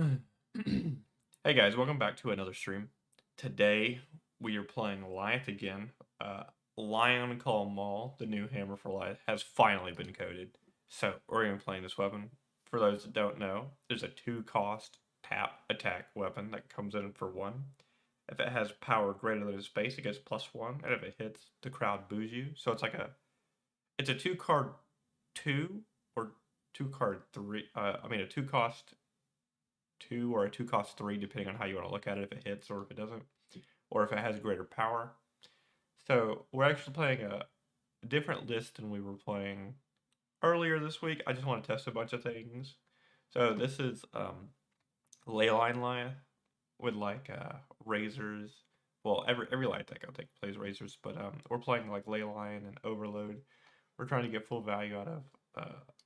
Hey guys, welcome back to another stream. Today we are playing Lyath again. Lion Call Maul, the new hammer for Lyath, has finally been coded. So we're going to be playing this weapon. For those that don't know, there's a 2-cost tap attack weapon that comes in for 1. If it has power greater than its base, it gets +1, and if it hits, the crowd boos you. So it's a 2-card 2 or 2-card 3. A 2-cost 2 or a 2-cost 3, depending on how you want to look at it, if it hits or if it doesn't, or if it has greater power. So we're actually playing a different list than we were playing earlier this week. I just want to test a bunch of things. So this is Leyline Lyath with razors. Well, every light deck I think plays razors, but we're playing like Leyline and Overload. We're trying to get full value out of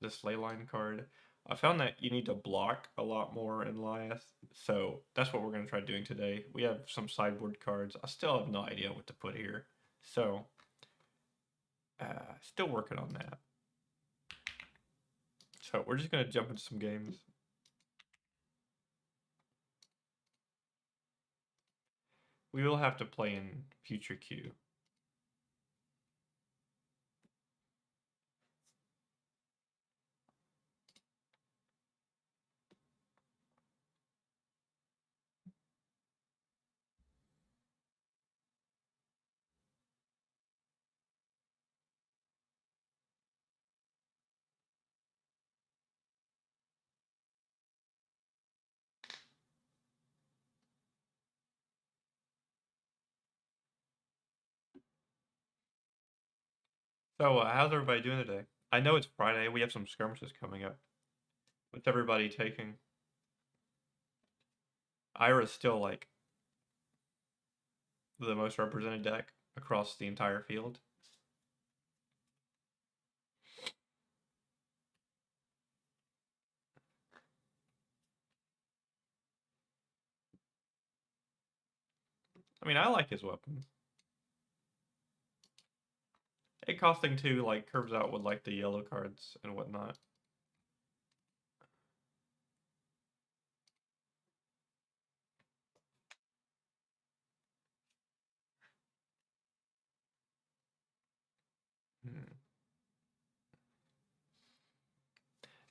this Leyline card. I found that you need to block a lot more in Lyath, so that's what we're going to try doing today. We have some sideboard cards. I still have no idea what to put here, so still working on that. So we're just going to jump into some games. We will have to play in future queue. So how's everybody doing today? I know it's Friday. We have some skirmishes coming up. What's everybody taking? Ira's still like the most represented deck across the entire field. I mean, I like his weapon. It costing 2 like curves out with like the yellow cards and whatnot.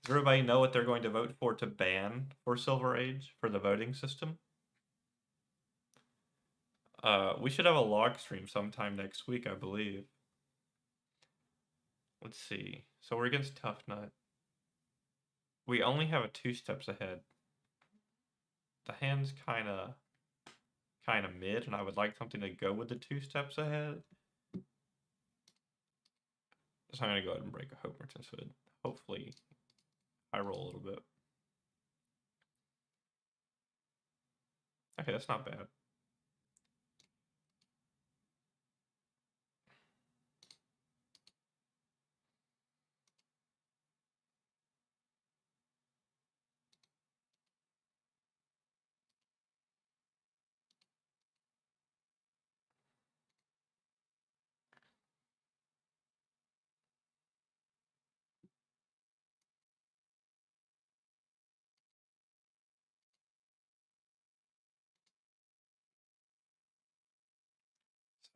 Does everybody know what they're going to vote for to ban for Silver Age for the voting system? We should have a log stream sometime next week, I believe. Let's see. So we're against Tough Nut. We only have a 2 steps ahead. The hand's kind of mid, and I would like something to go with the 2 steps ahead. So I'm going to go ahead and break a Hope Merchant's Hood. Hopefully I roll a little bit. Okay, that's not bad.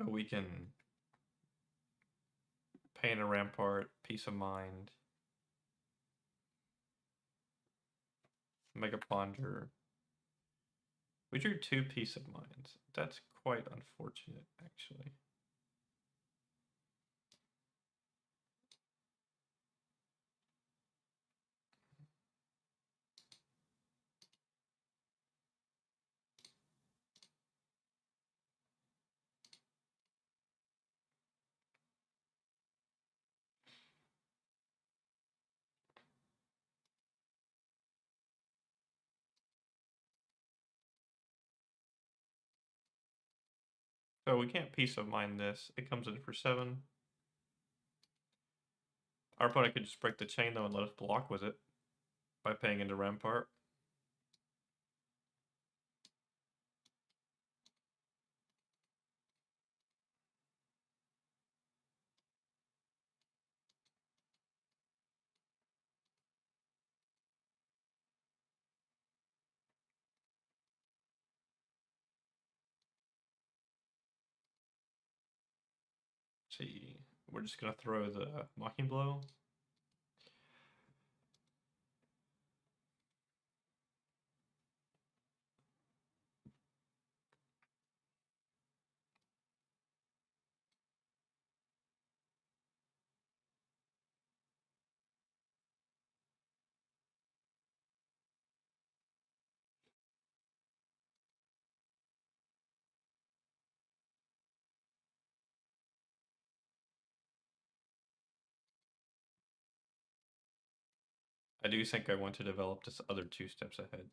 So we can paint a Rampart, Peace of Mind, Mega Ponder. We drew 2 Peace of Minds. That's quite unfortunate, actually. So we can't Peace of Mind this. It comes in for 7. Our opponent could just break the chain though and let us block with it by paying into Rampart. See, we're just gonna throw the Mocking Blow. I do think I want to develop this other 2 steps ahead.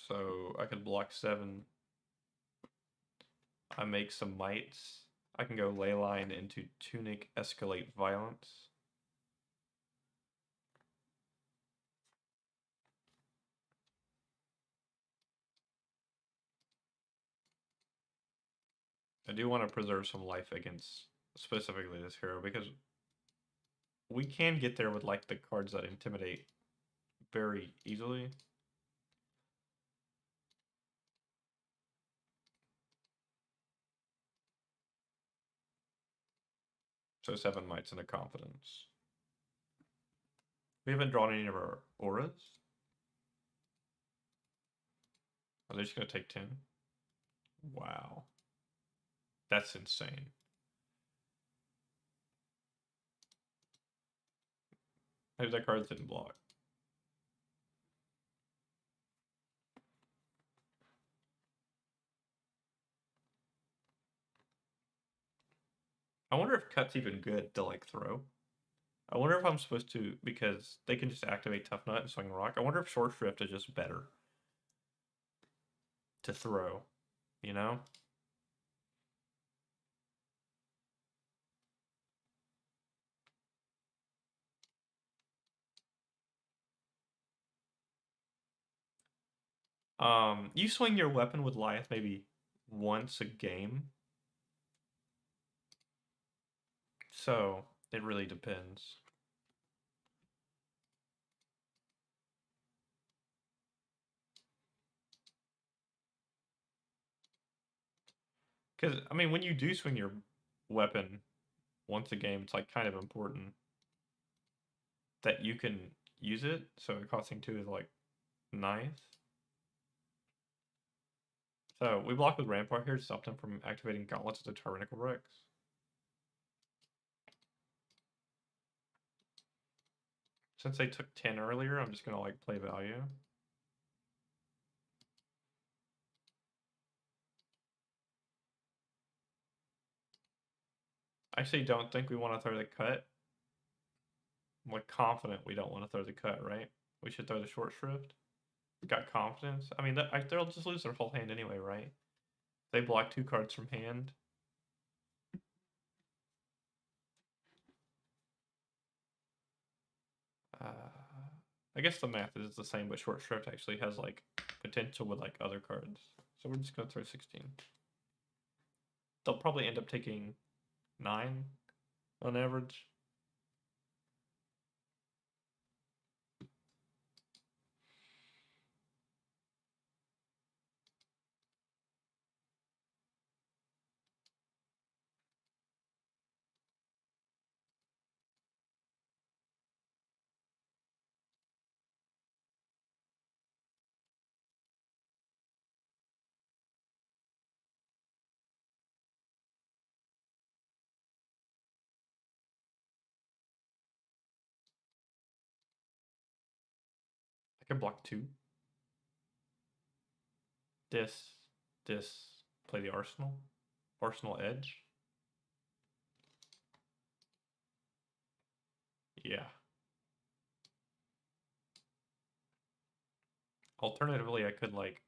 So I could block 7. I make some mites. I can go Leyline into Tunic, escalate Violence. I do want to preserve some life against specifically this hero because we can get there with like the cards that intimidate very easily. So 7 mites and a confidence. We haven't drawn any of our auras. Are they just gonna take 10? Wow. That's insane. Maybe that card didn't block. I wonder if cut's even good to like throw. I wonder if I'm supposed to, because they can just activate Tough Nut and Swing Rock. I wonder if Short Shrift is just better to throw, you know? You swing your weapon with Lyath maybe once a game. So it really depends. Because, I mean, when you do swing your weapon once a game, it's like kind of important that you can use it. So costing 2 is like nice. So we block with Rampart here to stop them from activating Gauntlets to Tyrannical Rex. Since they took 10 earlier, I'm just gonna like play value. I actually don't think we want to throw the cut. I'm like confident we don't want to throw the cut, right? We should throw the Short Shrift. Got confidence. I mean, they'll just lose their whole hand anyway, right? They block 2 cards from hand. I guess the math is the same, but Short Shrift actually has like potential with like other cards. So we're just gonna throw 16. They'll probably end up taking 9 on average. I can block 2. This, play the Arsenal. Arsenal Edge. Yeah. Alternatively, I could like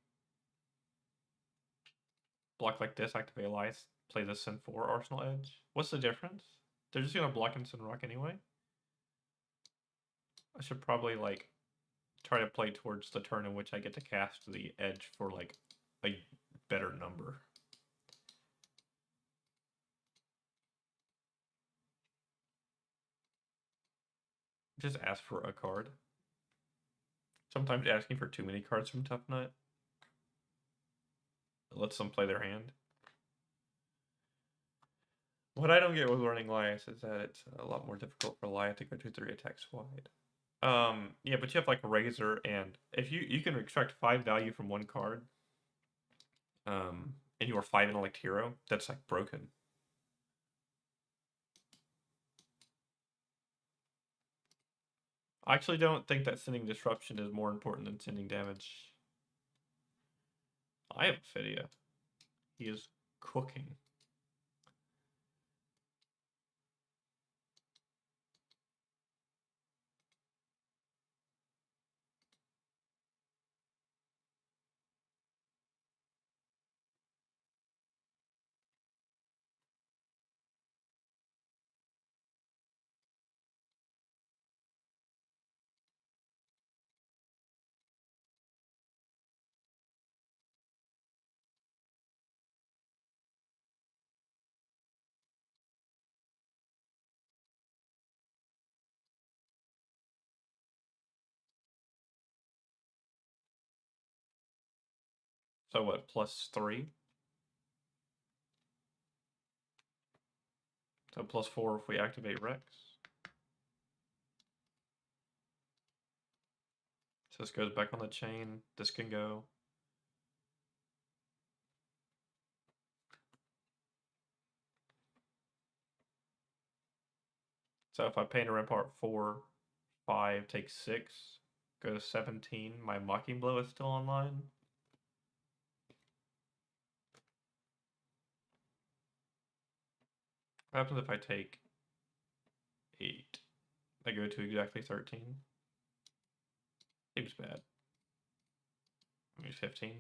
block like this, activate Lyath, play this Sin 4 Arsenal Edge. What's the difference? They're just gonna block and Sin Rock anyway. I should probably like try to play towards the turn in which I get to cast the Edge for like a better number. Just ask for a card. Sometimes asking for too many cards from Tough Nut lets them play their hand. What I don't get with running Lyath is that it's a lot more difficult for Lyath to go 2-3 attacks wide. Yeah, but you have like Razor, and if you can extract 5 value from one card, and you are 5 intellect hero, that's like broken. I actually don't think that sending disruption is more important than sending damage. I have Ophidia. He is cooking. So what, +3? So +4 if we activate Rex. So this goes back on the chain. This can go. So if I paint a Rampart 4, 5, take 6, go to 17, my Mocking Blow is still online. What happens if I take 8? I go to exactly 13. Seems bad. I mean 15.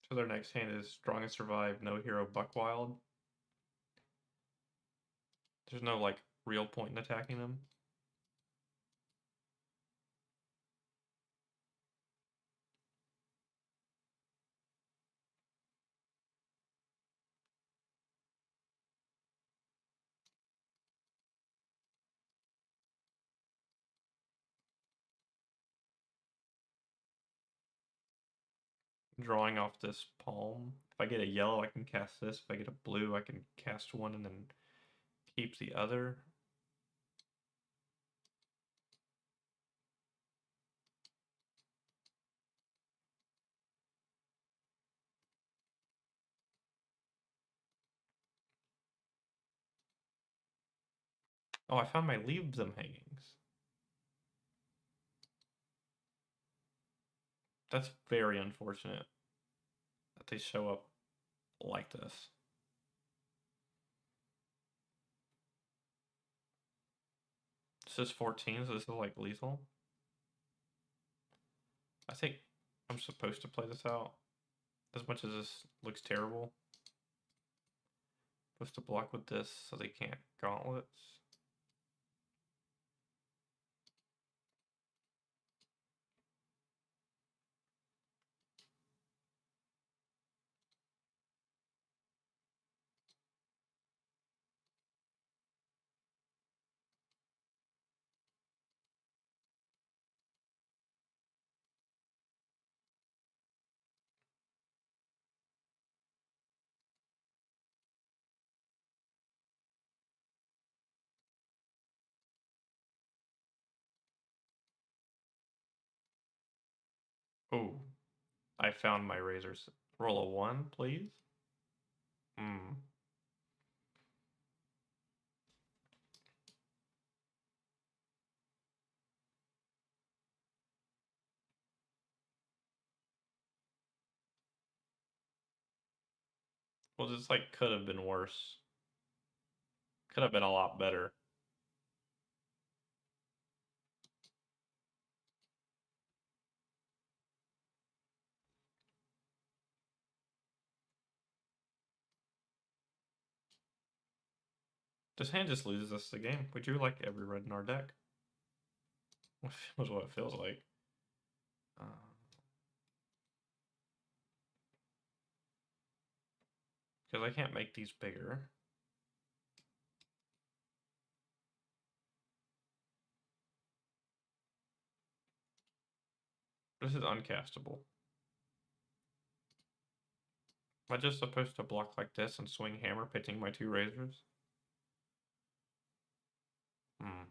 So their next hand is Strong and Survive, no hero, Buckwild. There's no like real point in attacking them. Drawing off this palm. If I get a yellow, I can cast this. If I get a blue, I can cast one and then keep the other. Oh, I found my Leave Them hangings. That's very unfortunate that they show up like this. This is 14, so this is like lethal. I think I'm supposed to play this out. As much as this looks terrible. Supposed to block with this so they can't gauntlets. Oh, I found my razors. Roll a 1, please. Hmm. Well, this like could have been worse. Could have been a lot better. This hand just loses us the game. We drew like every red in our deck. Was what it feels like. Because I can't make these bigger. This is uncastable. Am I just supposed to block like this and swing hammer, pitching my 2 razors? Hmm.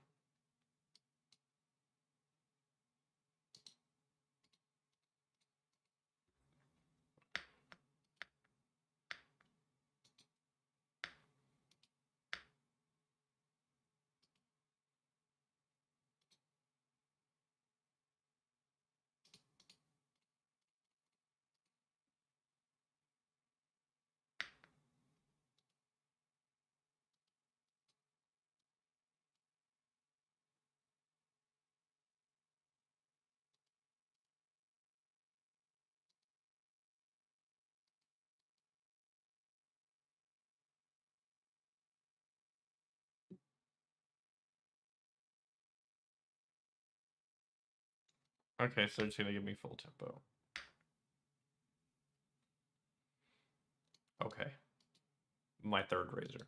Okay, so it's gonna give me full tempo. Okay. My 3rd razor.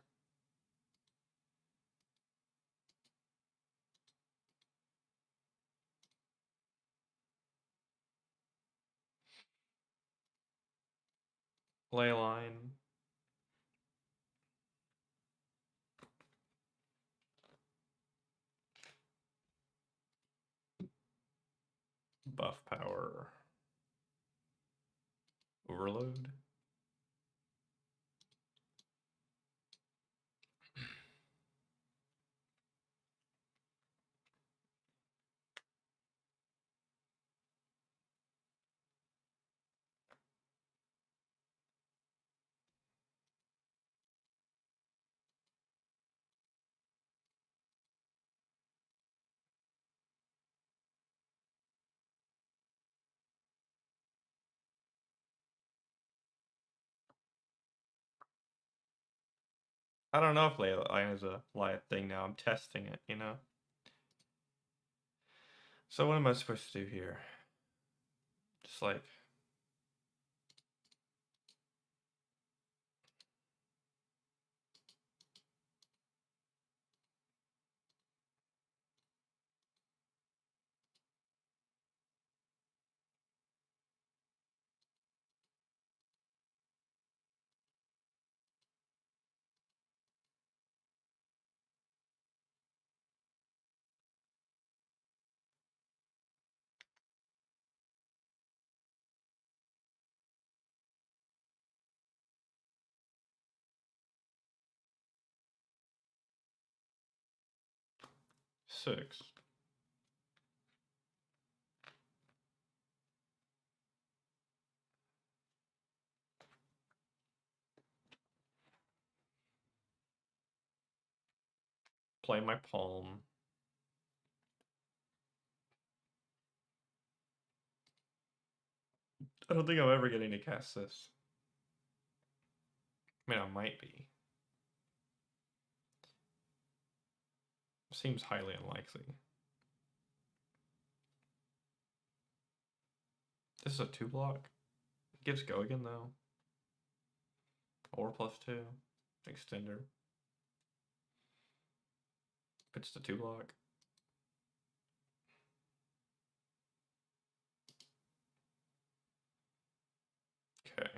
Ley line. Buff power. Overload. I don't know if ley line is a Lyath thing now. I'm testing it, you know? So what am I supposed to do here? Just like... Six. Play my palm. I don't think I'm ever getting to cast this. I mean, I might be. Seems highly unlikely. This is a 2-block. It gives go again though. Or +2. Extender. It's the 2-block. Okay.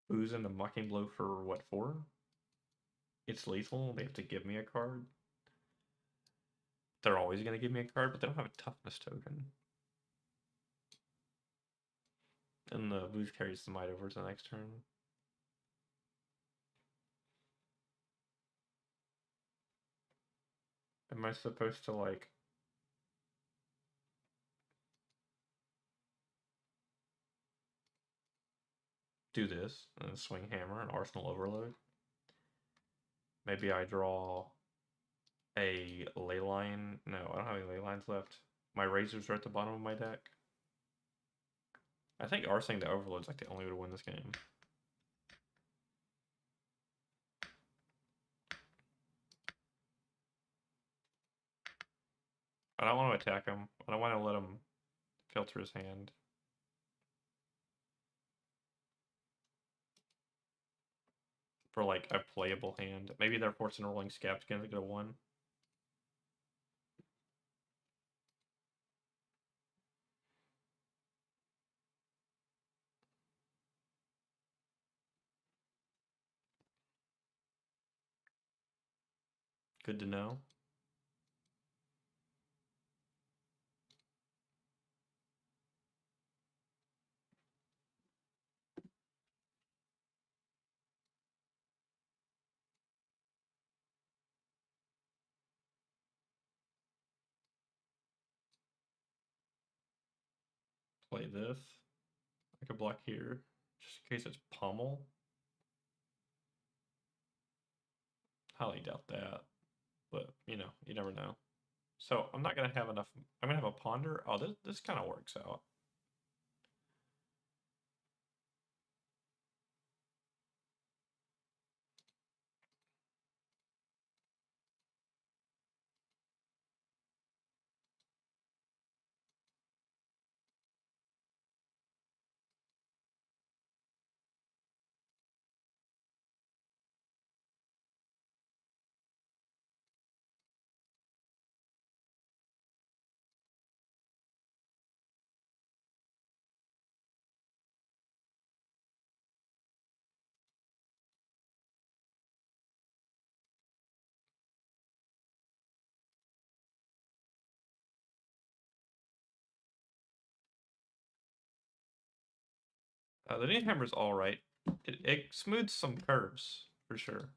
Booze and a Mocking Blow for what for? It's lethal. They have to give me a card. They're always going to give me a card, but they don't have a toughness token. And the booze carries the might over to the next turn. Am I supposed to, like... do this, and then swing hammer and arsenal overload? Maybe I draw a ley line. No, I don't have any ley lines left. My razors are at the bottom of my deck. I think arsoning the overload is like the only way to win this game. I don't want to attack him. I don't want to let him filter his hand. For like a playable hand. Maybe they're forcing a rolling scab again to get a 1. Good to know. Play this. I could block here, just in case it's pummel. Highly doubt that, but you know, you never know. So I'm not gonna have enough. I'm gonna have a ponder. Oh, this kind of works out. The new hammer's all right. It smooths some curves for sure.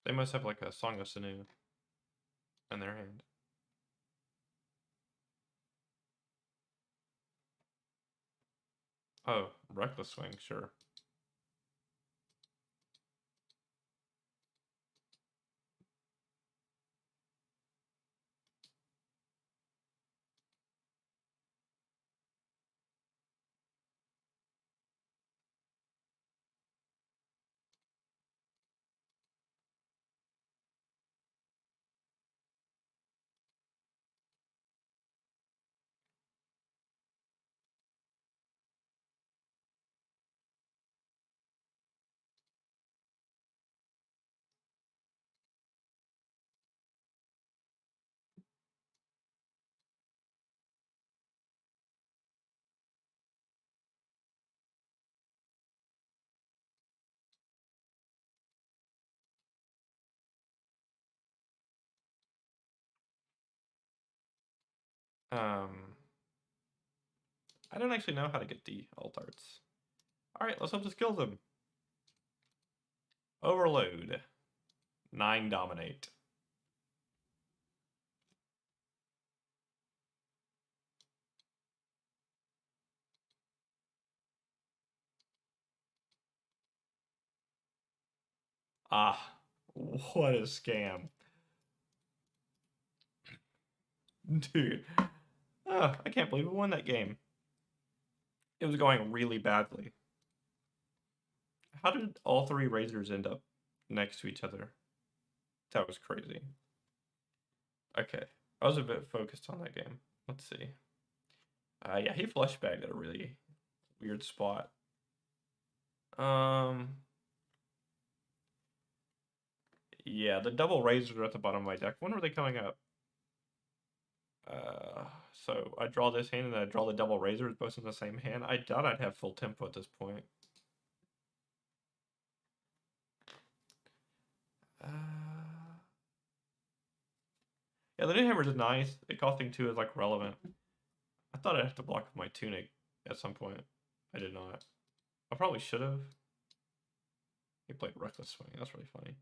They must have like a Song of Sanu in their hand. Oh, reckless swing, sure. I don't actually know how to get the alt arts. Alright, let's hope this kills him. Overload. 9 dominate. Ah, what a scam. Dude. Oh, I can't believe we won that game. It was going really badly. How did all 3 razors end up next to each other? That was crazy. Okay, I was a bit focused on that game. Let's see. Yeah, he flashbagged at a really weird spot. Yeah, the double razors are at the bottom of my deck. When were they coming up? So I draw this hand and then I draw the double razors both in the same hand. I doubt I'd have full tempo at this point. Yeah, the new hammers is nice. It costing 2 is like relevant. I thought I'd have to block with my tunic at some point. I did not. I probably should have. He played reckless swing. That's really funny.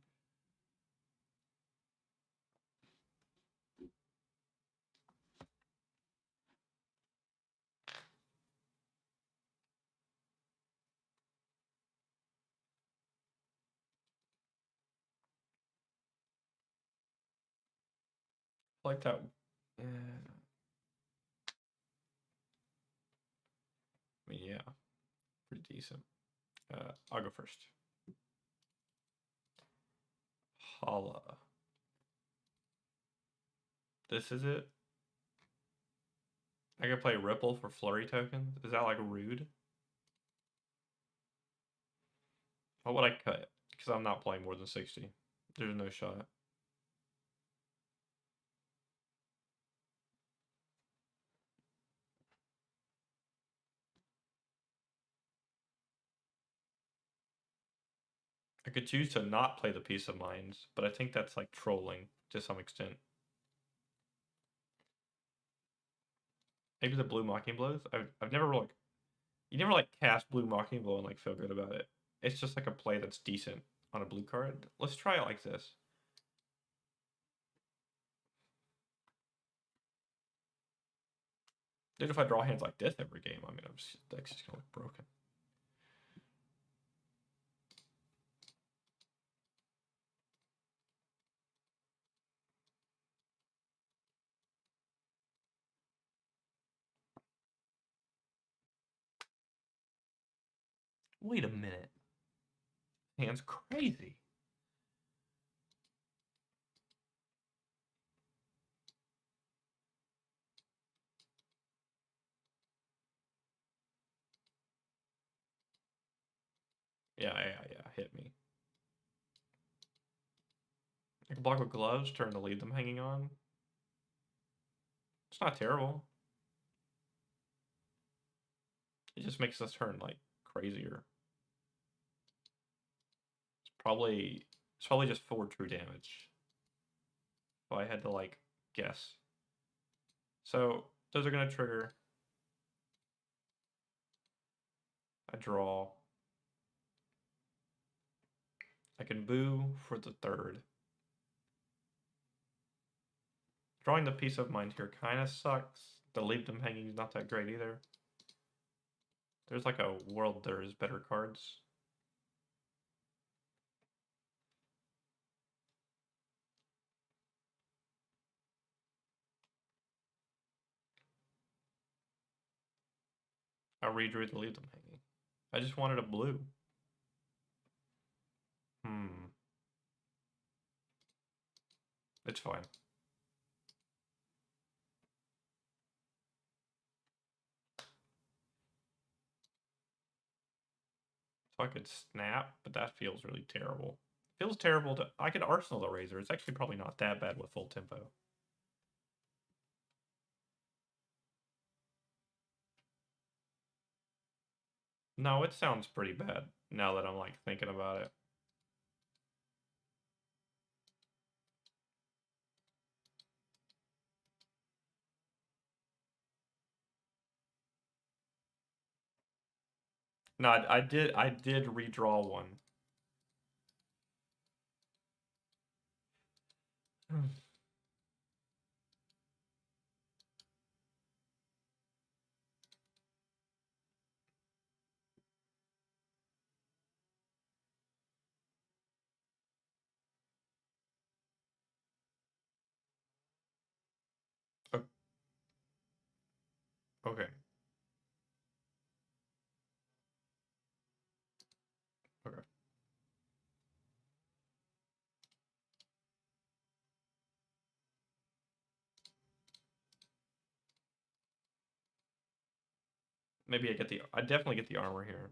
Like that. I mean, yeah, pretty decent. I'll go first. Holla. This is it. I can play Ripple for flurry tokens. Is that like rude? What would I cut? Because I'm not playing more than 60. There's no shot. I could choose to not play the Peace of Minds, but I think that's like trolling to some extent. Maybe the Blue Mocking Blows? I've never like... You never like cast Blue Mocking Blow and like feel good about it. It's just like a play that's decent on a blue card. Let's try it like this. Dude, if I draw hands like this every game, I mean, deck's just gonna look broken. Wait a minute. Hand's crazy. Yeah, hit me. I can block with gloves, turn to leave them hanging on. It's not terrible. It just makes this turn like crazier. It's probably just 4 true damage. If I had to like guess. So those are gonna trigger. I draw. I can boo for the 3rd. Drawing the Peace of Mind here kind of sucks. The leave them hanging is not that great either. There's like a world there is better cards. I redrew the leave them hanging. I just wanted a blue. It's fine. So I could snap, but that feels really terrible. Feels terrible to... I could Arsenal the Razor. It's actually probably not that bad with full tempo. No, it sounds pretty bad now that I'm like thinking about it. No, I did redraw one. Okay. Okay. Maybe I definitely get the armor here.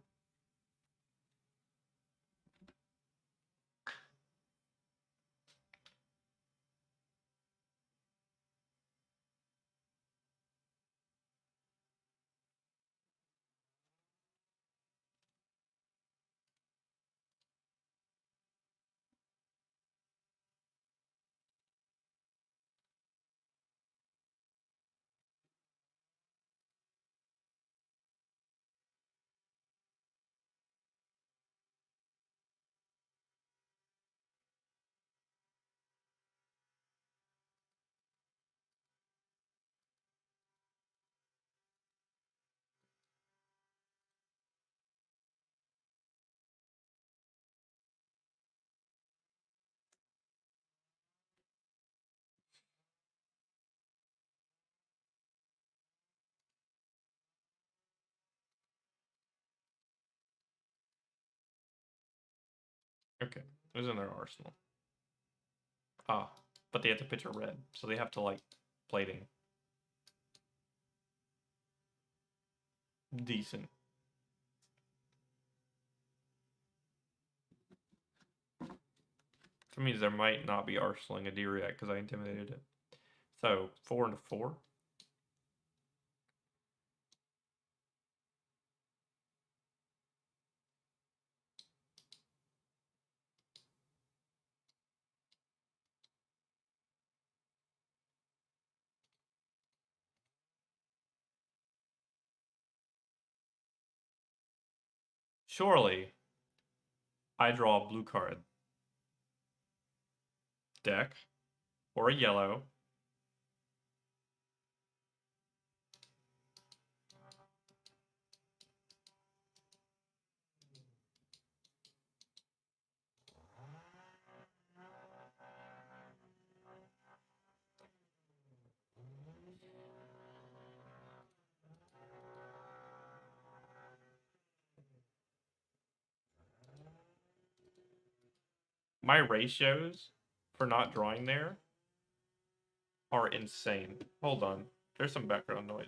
Okay, it was in their arsenal. Ah, but they have to pitch a red, so they have to like plating. Decent. That means there might not be arsenaling a deer yet because I intimidated it. So 4 into 4. Surely I draw a blue card. Deck or a yellow. My ratios for not drawing there are insane. Hold on. There's some background noise.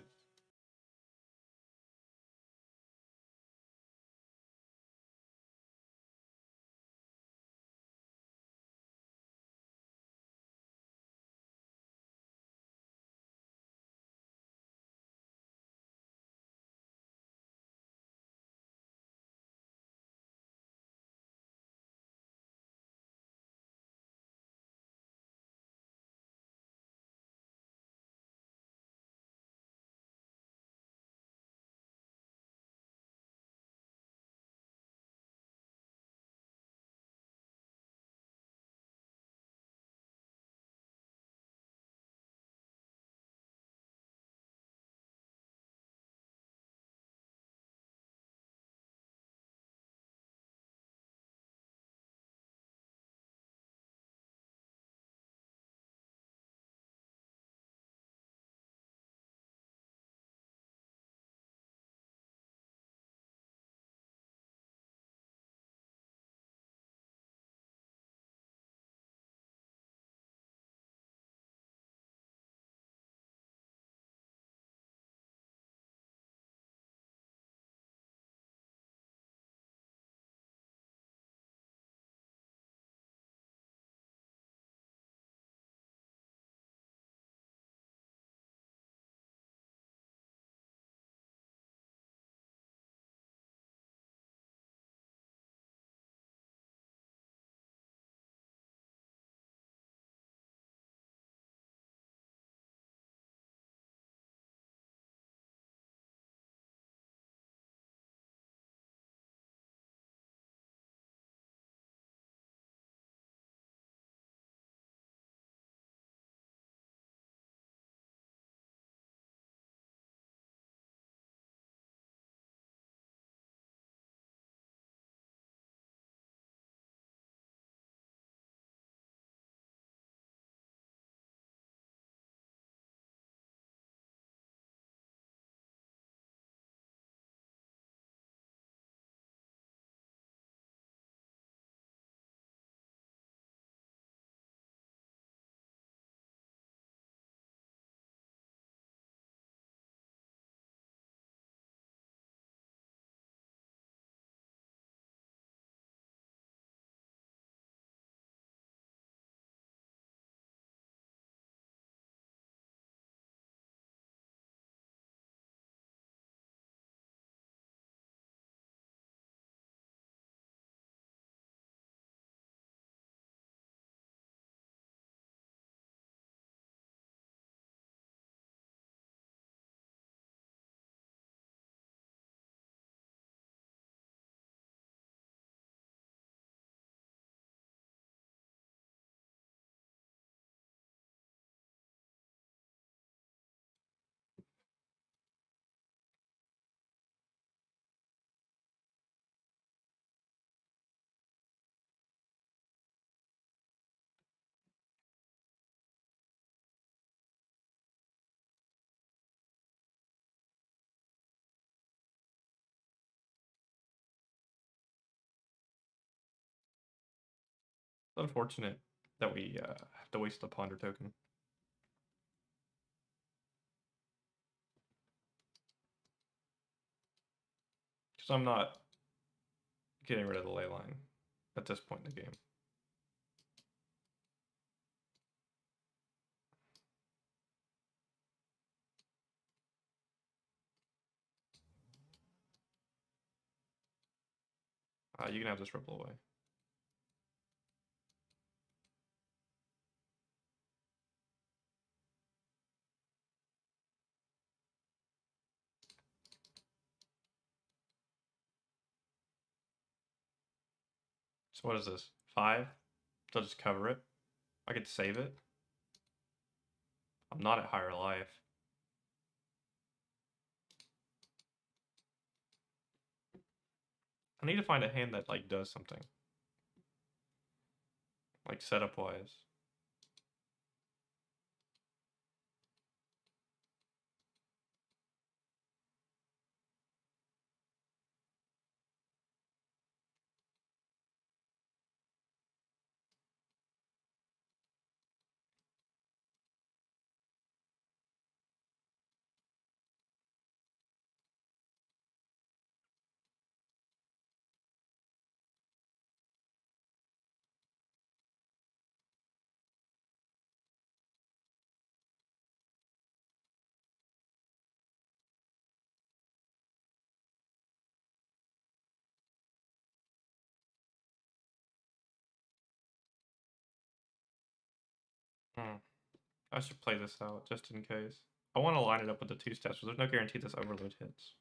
unfortunate that we have to waste the ponder token. Because I'm not getting rid of the ley line at this point in the game. You can have this ripple away. So what is this? 5? So I'll just cover it. I could save it. I'm not at higher life. I need to find a hand that like does something. Like setup wise. I should play this out just in case. I want to line it up with the 2 steps, but there's no guarantee this overload hits.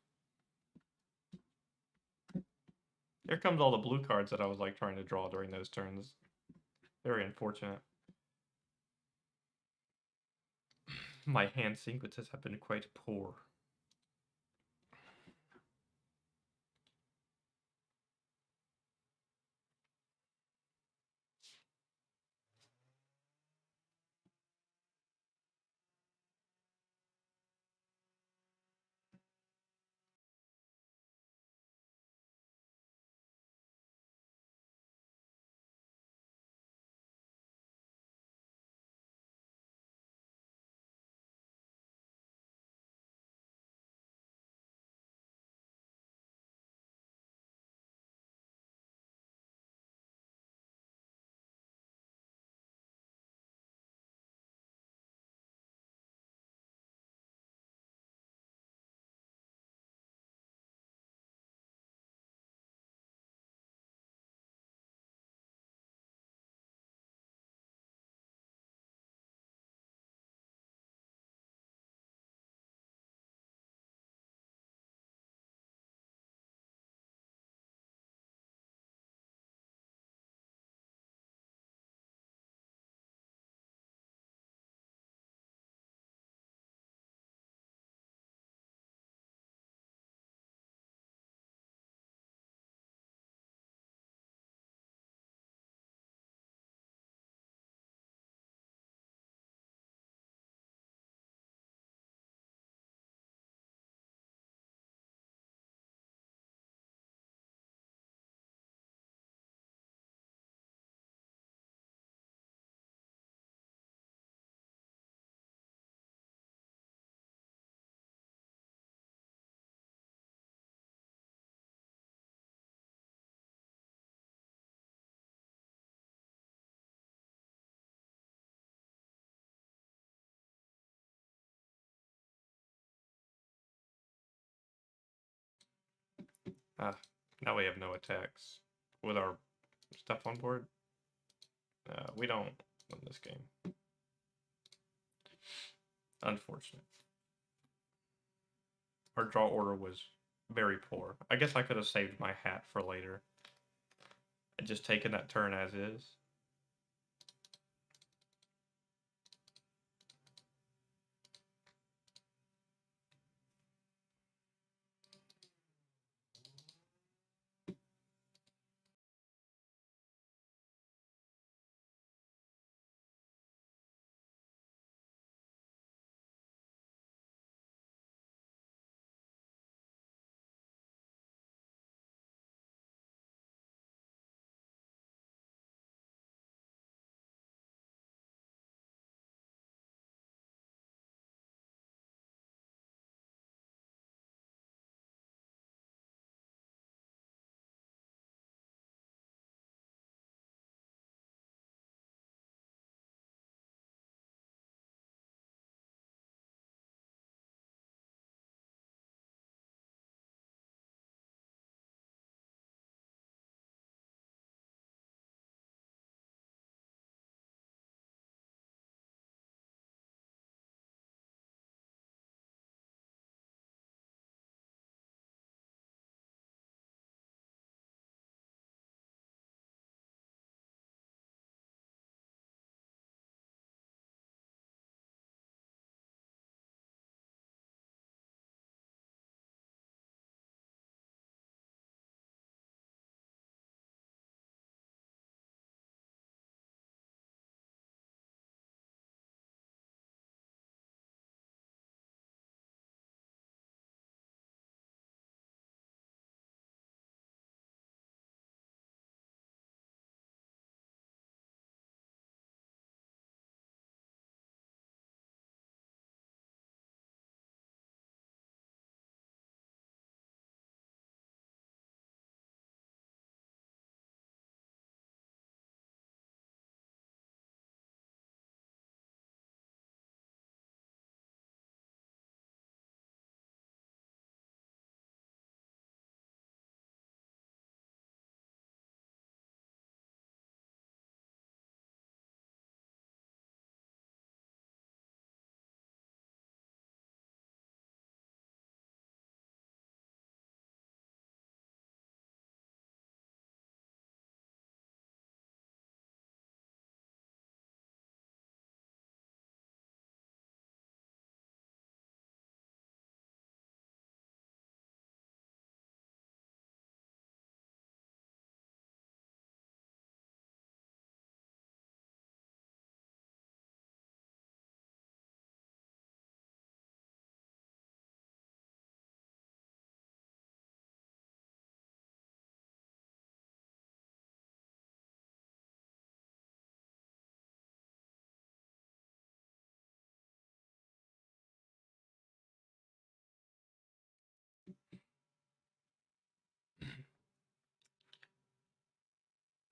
Here comes all the blue cards that I was like trying to draw during those turns. Very unfortunate. My hand sequences have been quite poor. Now we have no attacks with our stuff on board. We don't win this game. Unfortunate. Our draw order was very poor. I guess I could have saved my hat for later and just taken that turn as is.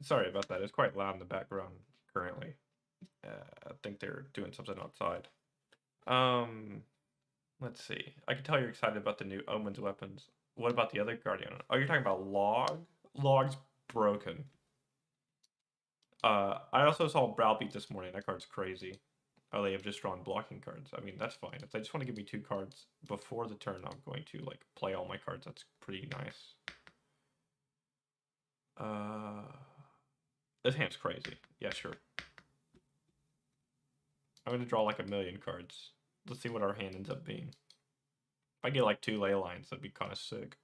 Sorry about that. It's quite loud in the background currently. I think they're doing something outside. Um, let's see. I can tell you're excited about the new Omen's weapons. What about the other Guardian? Oh, you're talking about Log? Log's broken. I also saw Browbeat this morning. That card's crazy. Oh, they have just drawn blocking cards. I mean, that's fine. If they just want to give me 2 cards before the turn, I'm going to like play all my cards. That's pretty nice. This hand's crazy. Yeah, sure. I'm going to draw like 1,000,000 cards. Let's see what our hand ends up being. If I get like 2 ley lines, that'd be kind of sick.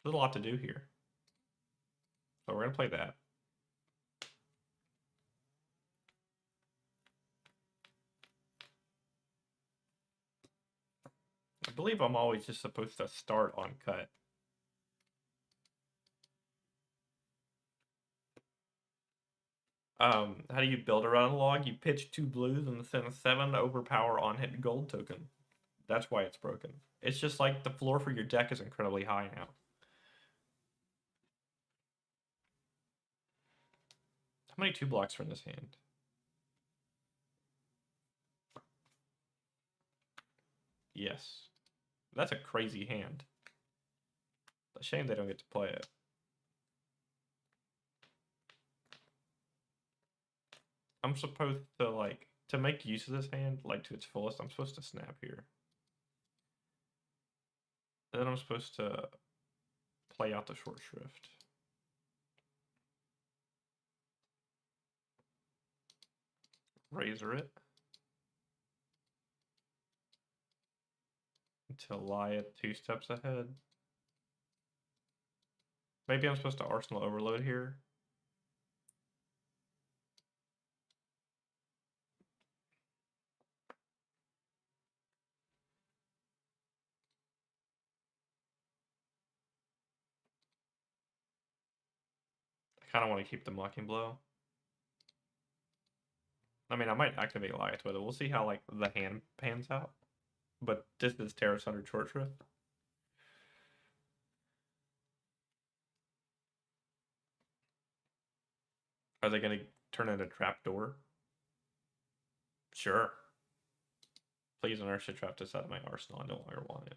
There's a lot to do here. So we're going to play that. I believe I'm always just supposed to start on cut. How do you build around a log? You pitch 2 blues and send 7 to overpower on-hit gold token. That's why it's broken. It's just like the floor for your deck is incredibly high now. How many 2 blocks are in this hand? Yes. That's a crazy hand. It's a shame they don't get to play it. I'm supposed to, like, to make use of this hand, like, to its fullest, I'm supposed to snap here. And then I'm supposed to play out the short shrift. Razor it. Until Lyath 2 steps ahead. Maybe I'm supposed to Arsenal Overload here. I kind of want to keep the Mocking Blow. I mean, I might activate Lyath with it. We'll see how, like, the hand pans out. But this is Terra Sundered Short Shrift. Are they going to turn it a trapdoor? Sure. Please inertia trap this out of my arsenal. I no longer want it.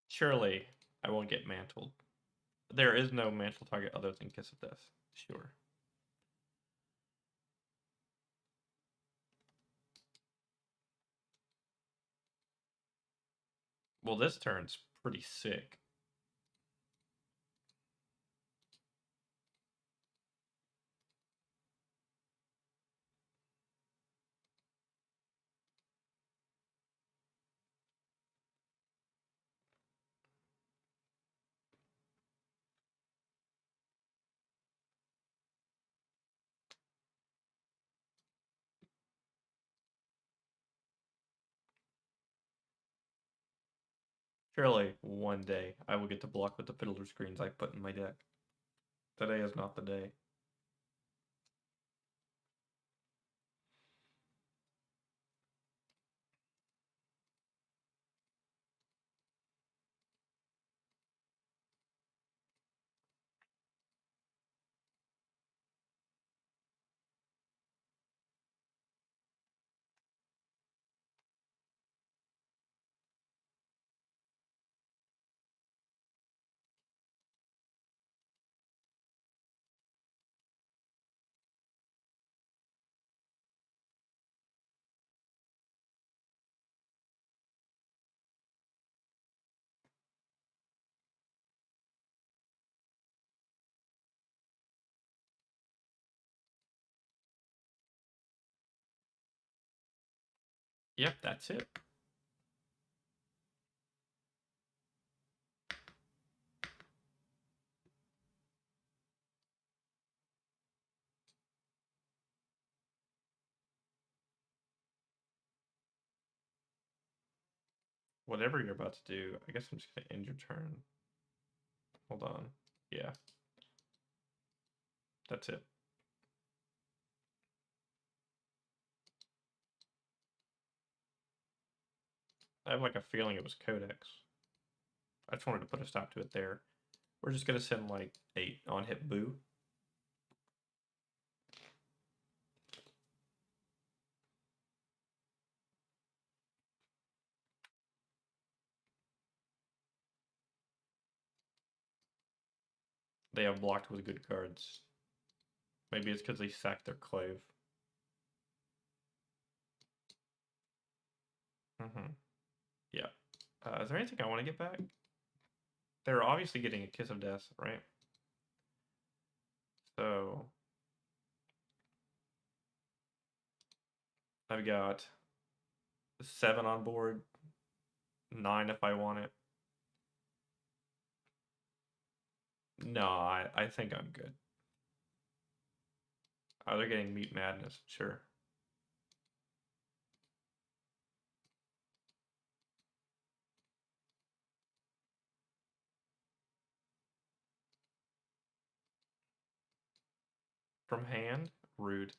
Surely I won't get mantled. There is no mantle target other than Kiss of Death. Sure. Well, this turn's pretty sick. Surely one day I will get to block with the fiddler screens I put in my deck. Today is not the day. Yep, that's it. Whatever you're about to do, I guess I'm just gonna end your turn. Hold on. Yeah. That's it. I have like a feeling it was Codex. I just wanted to put a stop to it there. We're just gonna send like 8 on hit boo. They have blocked with good cards. Maybe it's because they sacked their clave. Yeah. Is there anything I want to get back? They're obviously getting a Kiss of Death, right? So I've got 7 on board, 9 if I want it. No, I think I'm good. Oh, they're getting Meat Madness, sure. From hand, rude.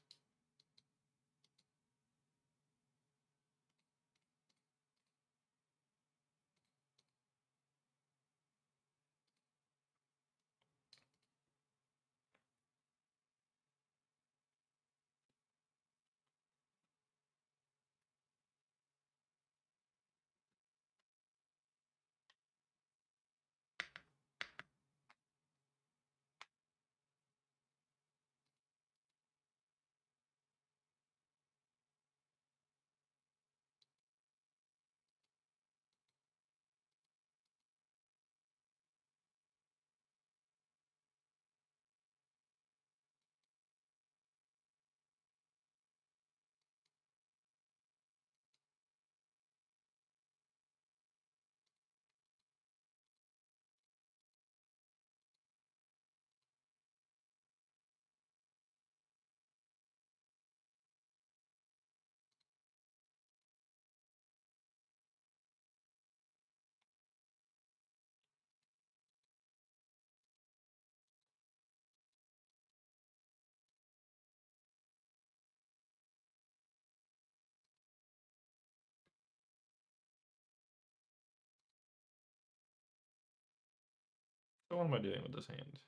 So what am I doing with this hand?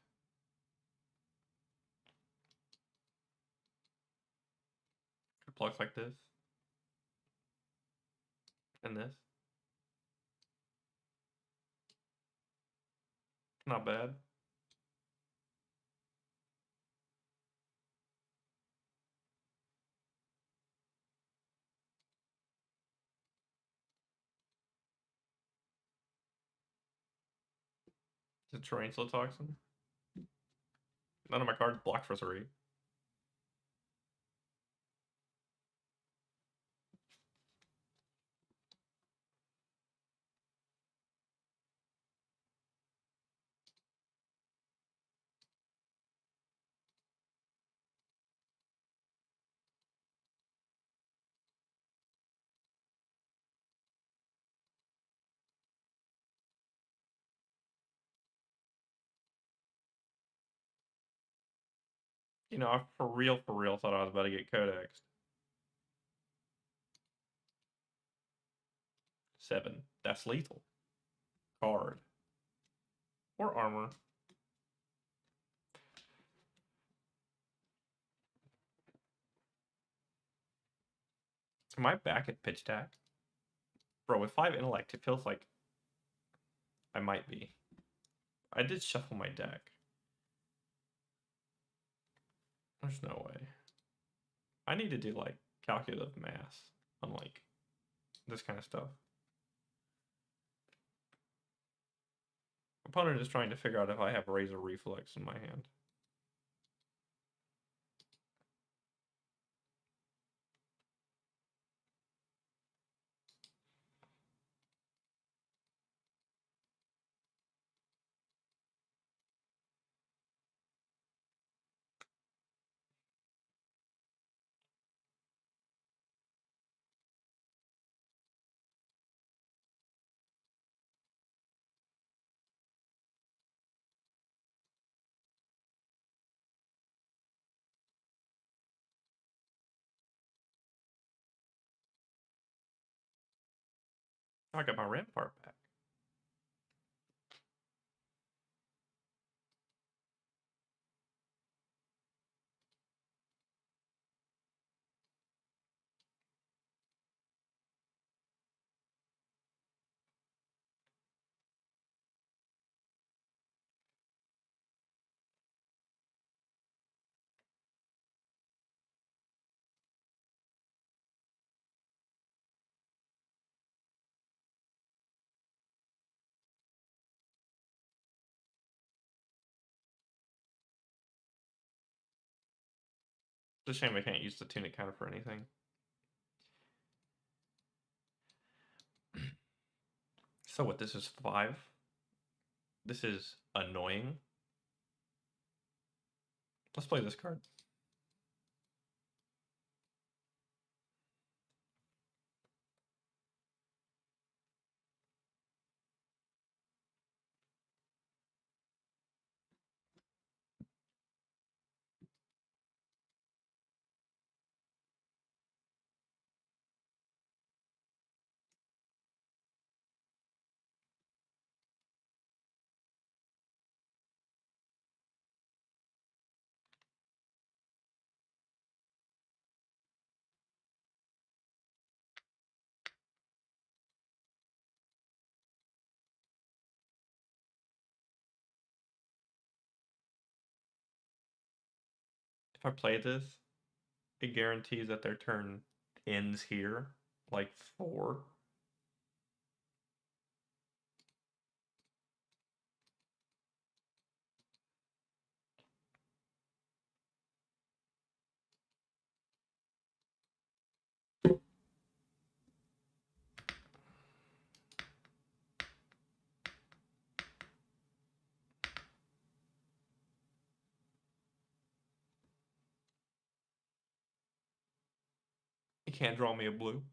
Could pluck like this. And this. Not bad. Is it Tarantula Toxin? None of my cards block for 3. You know, I for real thought I was about to get Codex. 7. That's lethal. Card. Or armor. Am I back at pitch deck? Bro, with 5 intellect, it feels like I might be. I did shuffle my deck. There's no way. I need to do like calculative math on like this kind of stuff. Opponent is trying to figure out if I have Razor Reflex in my hand. I got my Rampart back. It's a shame I can't use the tunic counter for anything. So what, this is 5? This is annoying. Let's play this card. If I play this, it guarantees that their turn ends here, like 4. You can't draw me a blue.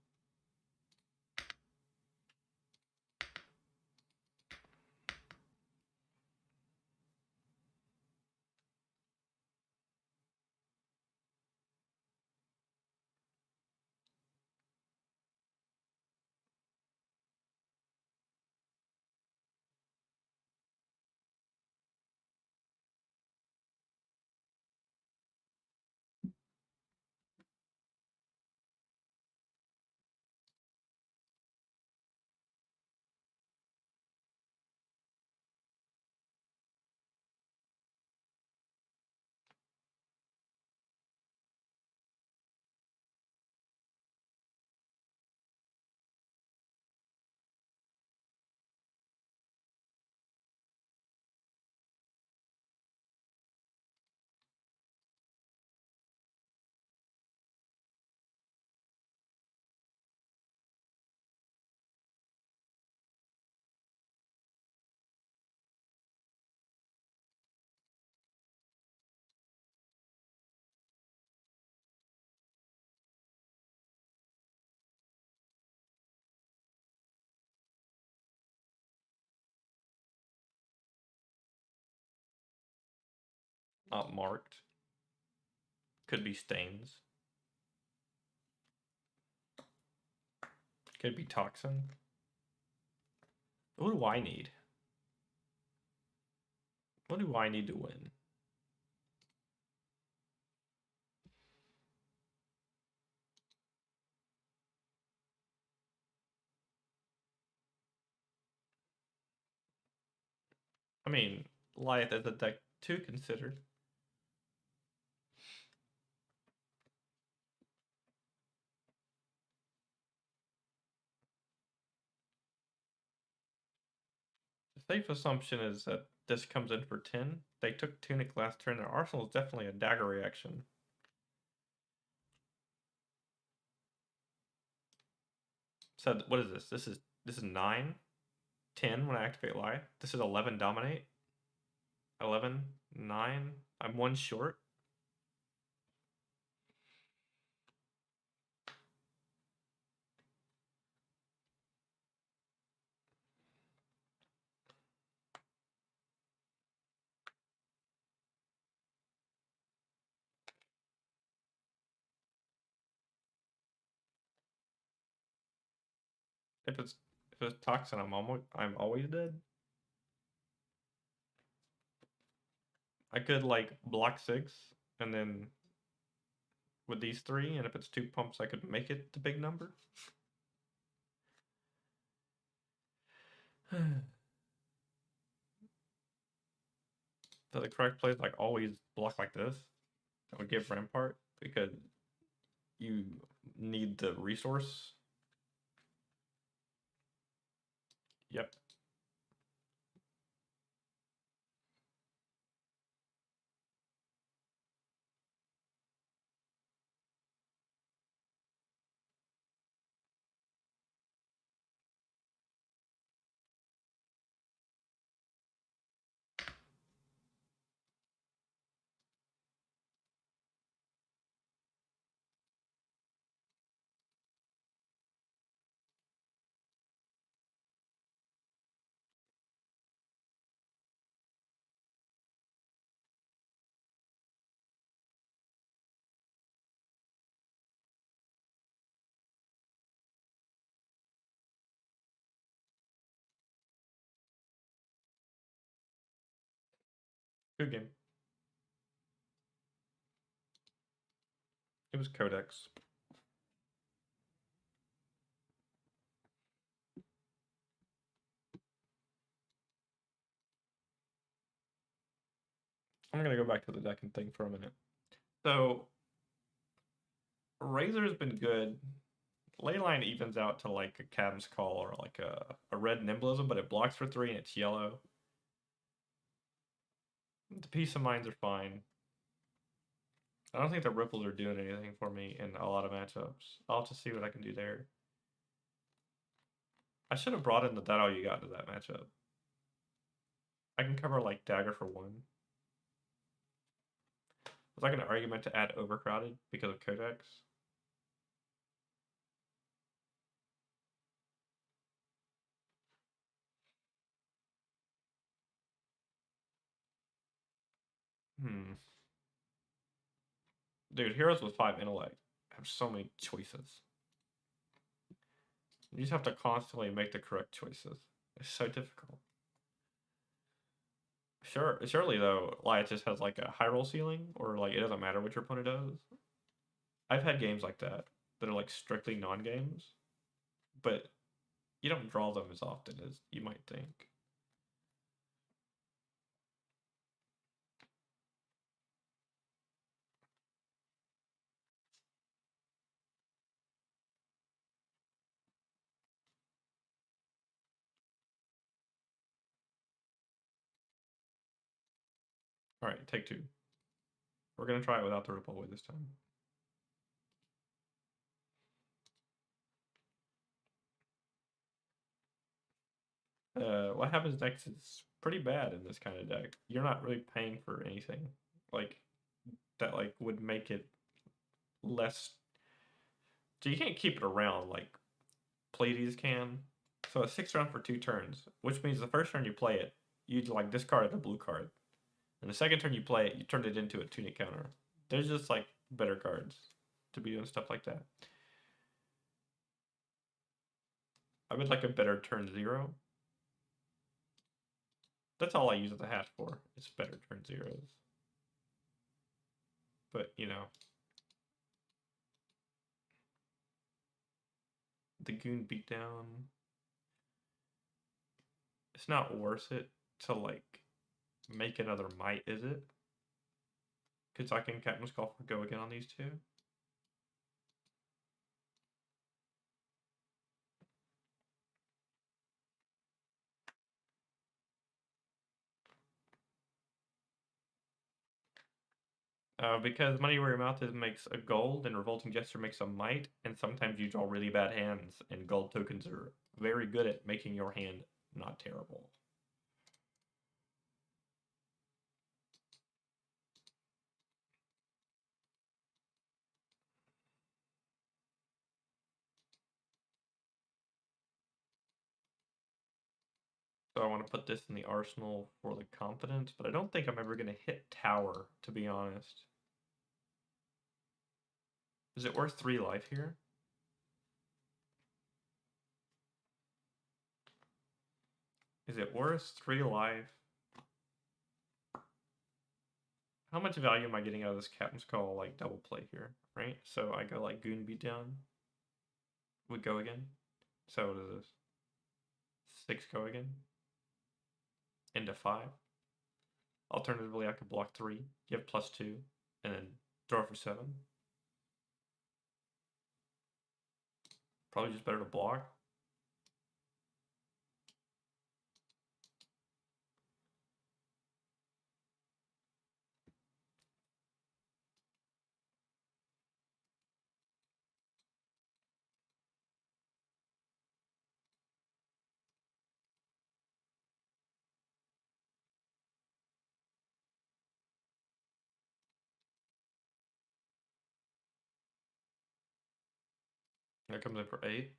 Not marked. Could be stains. Could be toxin. What do I need? What do I need to win? I mean, Lyath as a deck to consider. The safe assumption is that this comes in for 10. They took Tunic last turn. Their arsenal is definitely a dagger reaction. So what is this? This is 9, 10 when I activate Lyath. This is 11 dominate. 11, 9. I'm 1 short. If If it's toxin, I'm always dead. I could like block 6 and then with these 3, and if it's 2 pumps, I could make it the big number. So the correct play is like always block like this. I would give Rampart because you need the resource. Yep. Good game. It was Codex. I'm gonna go back to the decking thing for a minute. So Razor's been good. Leyline evens out to like a Captain's Call or like a red Nimblism, but it blocks for 3 and it's yellow. The Peace of Minds are fine. I don't think the Ripples are doing anything for me in a lot of matchups. I'll have to see what I can do there. I should have brought in the That All You Got into that matchup. I can cover like Dagger for 1. Was like an argument to add Overcrowded because of Codex. Dude, Heroes with 5 intellect have so many choices. You just have to constantly make the correct choices. It's so difficult. Surely though, Lyath just has like a high roll ceiling, or like it doesn't matter what your opponent does. I've had games like that that are like strictly non-games, but you don't draw them as often as you might think. All right, take 2. We're gonna try it without the Ripple Away this time. What happens next is pretty bad in this kind of deck. You're not really paying for anything like that, like would make it less. So you can't keep it around like Pleiades can. So a 6 round for 2 turns, which means the first turn you play it, you like discard the blue card, and the second turn you play it, you turn it into a tunic counter. There's just like better cards to be doing stuff like that. I would like a better turn 0. That's all I use the hat for. It's better turn 0s. But you know, the Goon Beatdown. It's not worth it to like make another might, is it? Because I can Captain's Call for go again on these 2. Because Money Where Your Mouth Is makes a gold, and Revolting Gesture makes a might, and sometimes you draw really bad hands, and gold tokens are very good at making your hand not terrible. So I want to put this in the arsenal for the confidence, but I don't think I'm ever going to hit Tower, to be honest. Is it worth 3 life here? Is it worth 3 life? How much value am I getting out of this Captain's Call, like, double play here, right? So I go, like, Goon Beat Down. We go again. So what is this? 6 go again. Into 5. Alternatively, I could block 3. You have +2. And then draw for 7. Probably just better to block. That comes in for 8.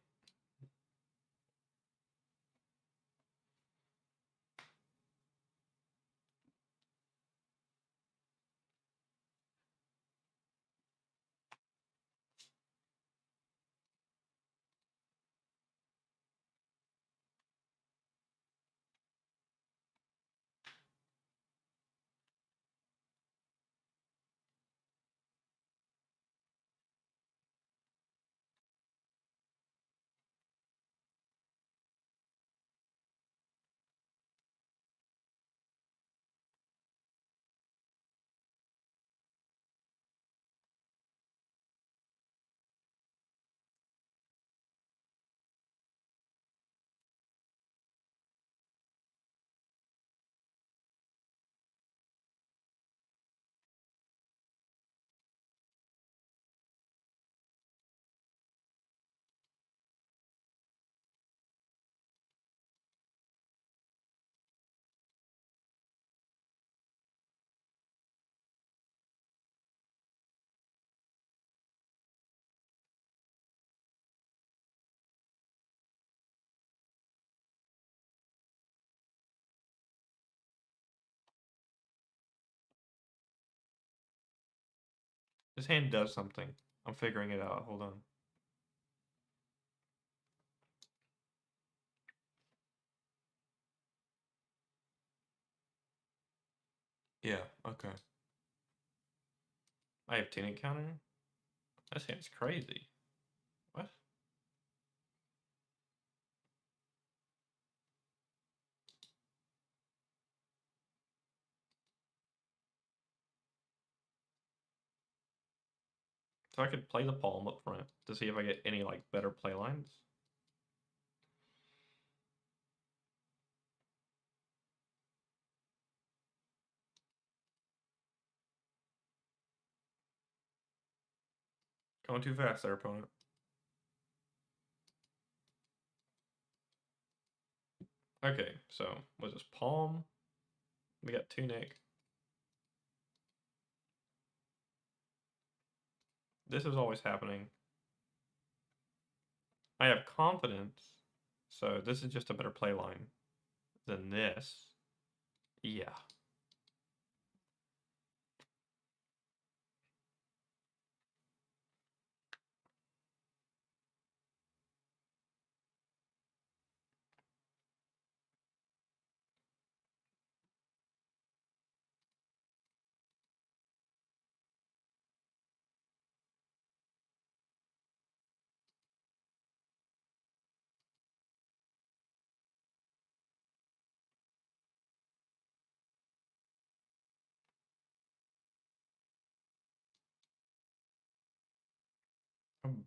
This hand does something. I'm figuring it out. Hold on. Yeah, okay. I have 10 encounter? This hand's crazy. What? So I could play the palm up front to see if I get any, like, better play lines. Going too fast there, opponent. Okay, so was this palm? We got tunic. This is always happening. I have confidence, so this is just a better play line than this. Yeah.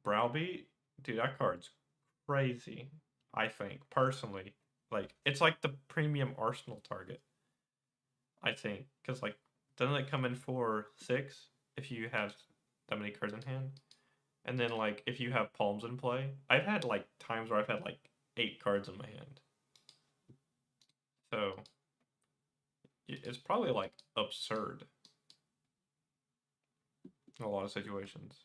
Browbeat? Dude, that card's crazy. I think, personally. Like, it's like the premium Arsenal target. I think. Because, like, doesn't it come in for 6 if you have that many cards in hand? And then, like, if you have palms in play, I've had, like, times where I've had, like, 8 cards in my hand. So, it's probably, like, absurd in a lot of situations.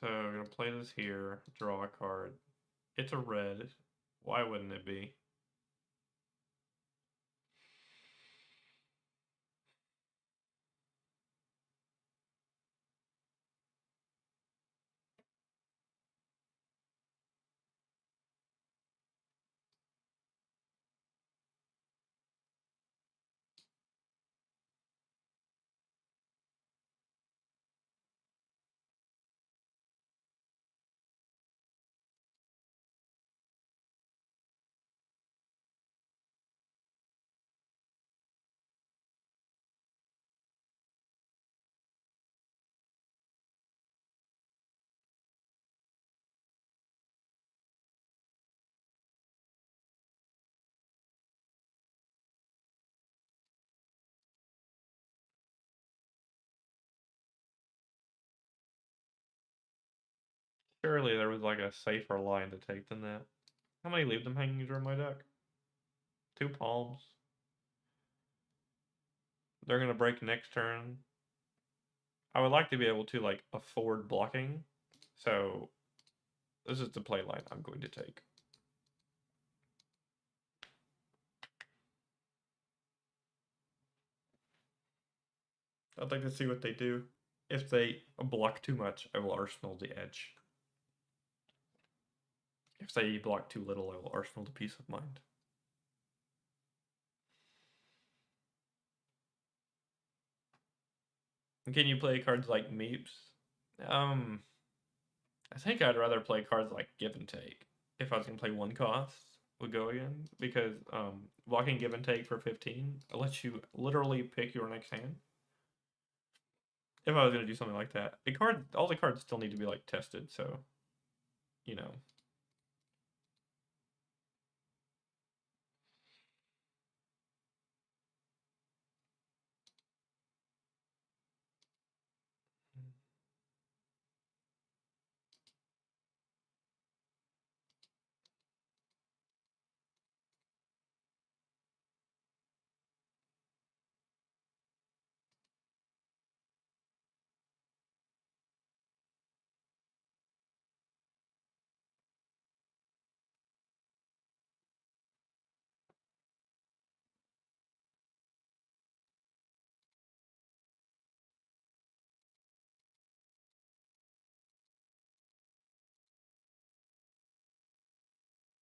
So, we're going to play this here, draw a card. It's a red. Why wouldn't it be? Surely there was like a safer line to take than that. How many leave them hangings are in my deck? 2 palms. They're gonna break next turn. I would like to be able to like afford blocking, so this is the play line I'm going to take. I'd like to see what they do. If they block too much, I will arsenal the edge. If they block too little, I will arsenal the peace of mind. Can you play cards like Meeps? I think I'd rather play cards like Give and Take. If I was gonna play one cost, would go again, because blocking Give and Take for 15 lets you literally pick your next hand. If I was gonna do something like that, all the cards still need to be like tested, so you know.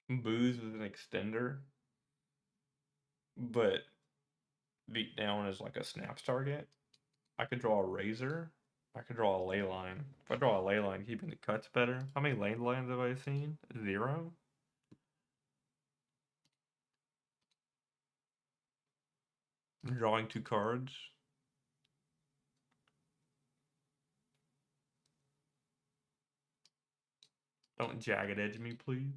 Booze is an extender, but beat down is like a snaps target. I could draw a razor. I could draw a ley line. If I draw a ley line, keeping the cuts better. How many ley lines have I seen? 0? Drawing 2 cards. Don't jagged edge me, please.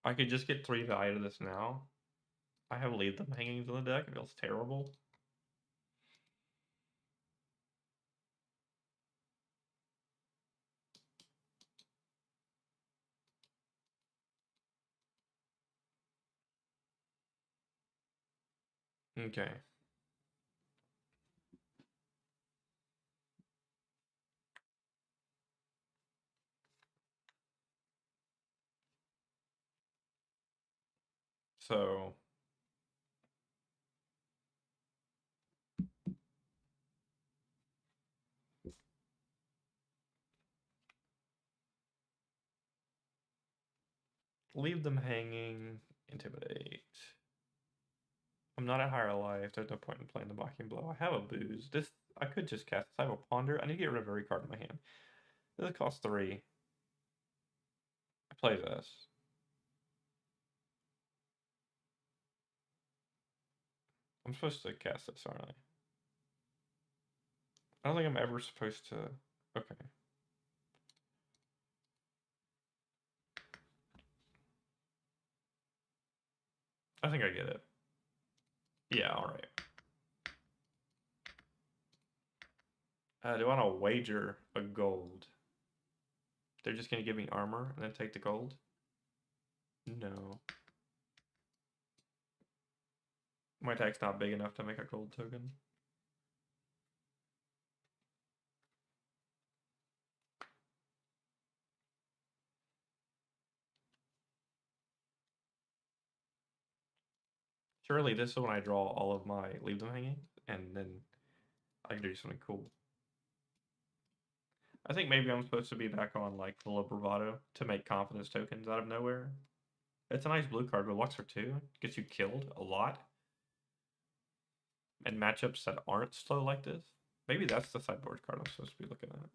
I could just get 3 value to this now. I have leave them hangings on the deck. It feels terrible. Okay. So leave them hanging. Intimidate. I'm not at higher life. There's no point in playing the blocking blow. I have a booze. I could just cast this. I have a ponder. I need to get rid of every card in my hand. This costs 3. I play this. I'm supposed to cast this, aren't I? I don't think I'm ever supposed to. Okay. I think I get it. Yeah, alright. Do I want to wager a gold? They're just going to give me armor and then take the gold? No. My attack's not big enough to make a gold token. Surely this is when I draw all of my leave them hanging, and then I can do something cool. I think maybe I'm supposed to be back on like full of bravado to make confidence tokens out of nowhere. It's a nice blue card, but Luxor 2 gets you killed a lot. And matchups that aren't slow like this. Maybe that's the sideboard card I'm supposed to be looking at.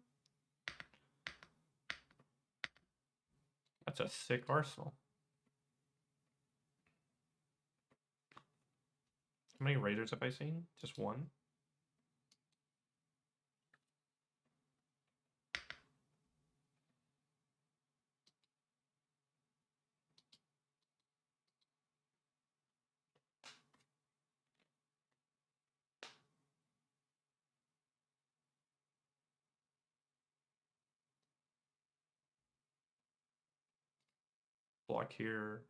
That's a sick arsenal. How many raiders have I seen? Just 1? Block here.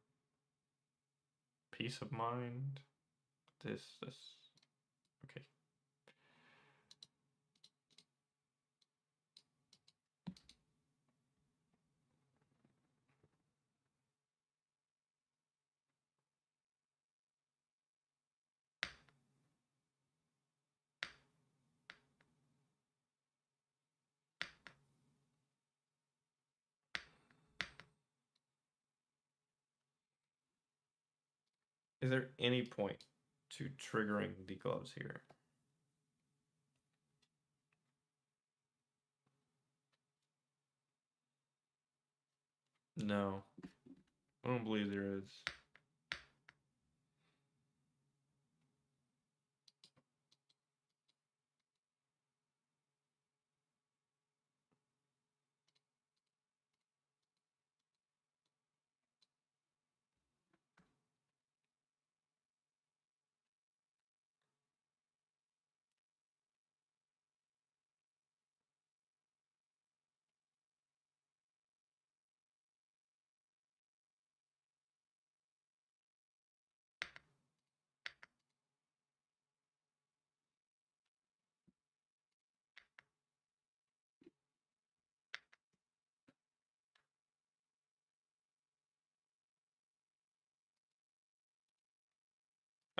Peace of mind. This. Okay. Is there any point to triggering the gloves here? No. I don't believe there is.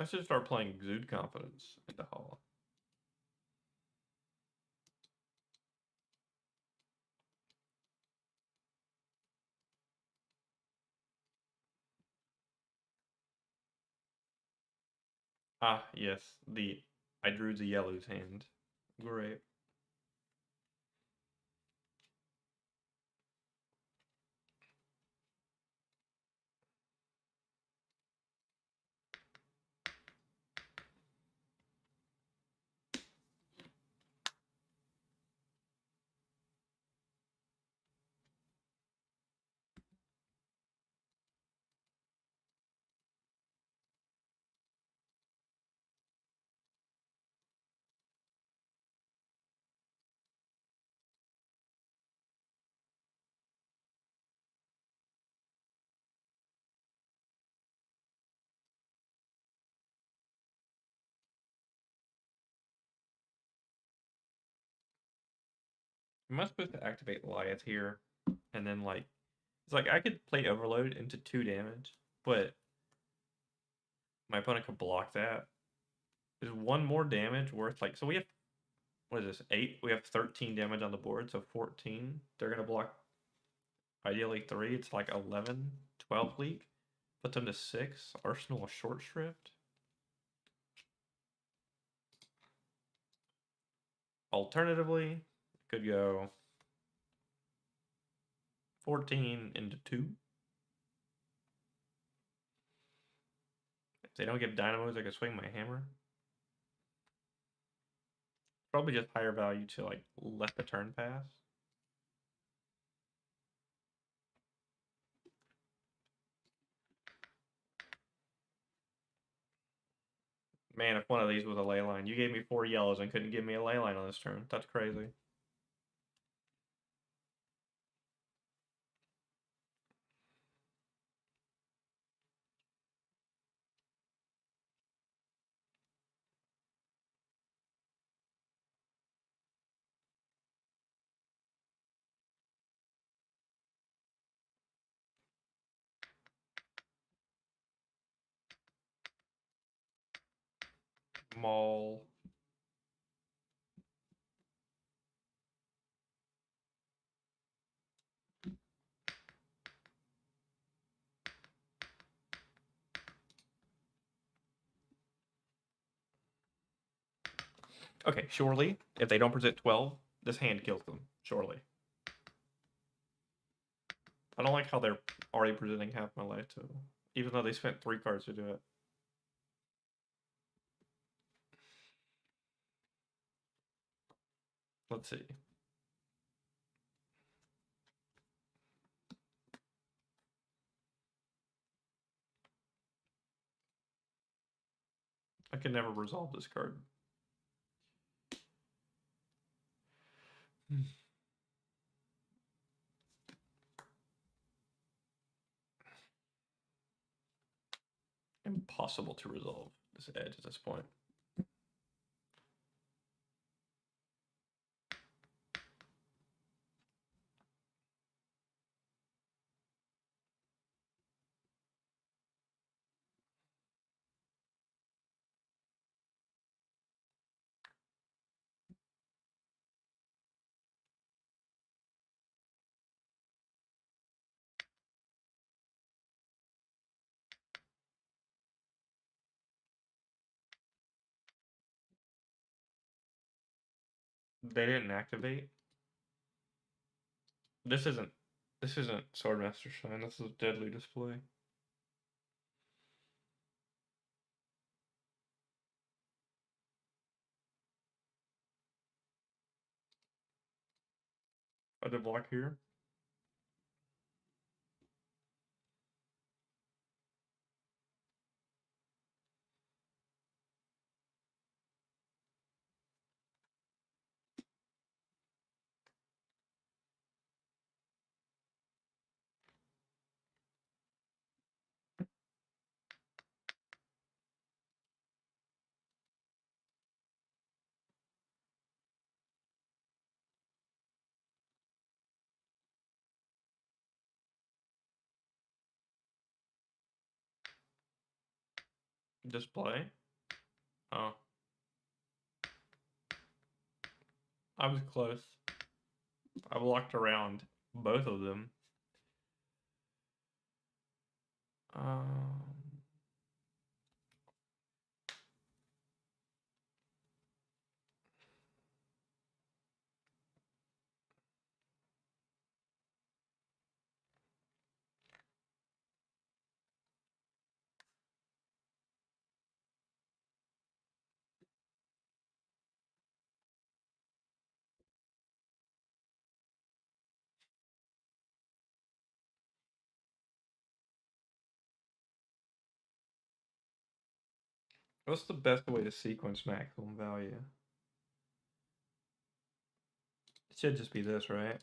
I should start playing Exude Confidence into Hollow. Ah, yes. I drew the yellow's hand. Great. Am I supposed to activate Lyath here? And then, like, it's like I could play Overload into 2 damage, but my opponent could block that. Is 1 more damage worth, like, so we have, what is this, 8? We have 13 damage on the board, so 14. They're going to block, ideally 3. It's like 11, 12 league. Put them to 6. Arsenal of Short Shrift. Alternatively, could go 14 into 2. If they don't get dynamos, I can swing my hammer. Probably just higher value to, like, let the turn pass. Man, if one of these was a ley line. You gave me 4 yellows and couldn't give me a ley line on this turn. That's crazy. Maul. Okay, surely, if they don't present 12, this hand kills them. Surely. I don't like how they're already presenting half my life total, even though they spent 3 cards to do it. Let's see. I can never resolve this card. impossible to resolve this edge at this point. They didn't activate. This isn't Swordmaster Shine. This is Deadly Display. I did block here. Display. Oh. I was close. I blocked around both of them. What's the best way to sequence maximum value? It should just be this, right?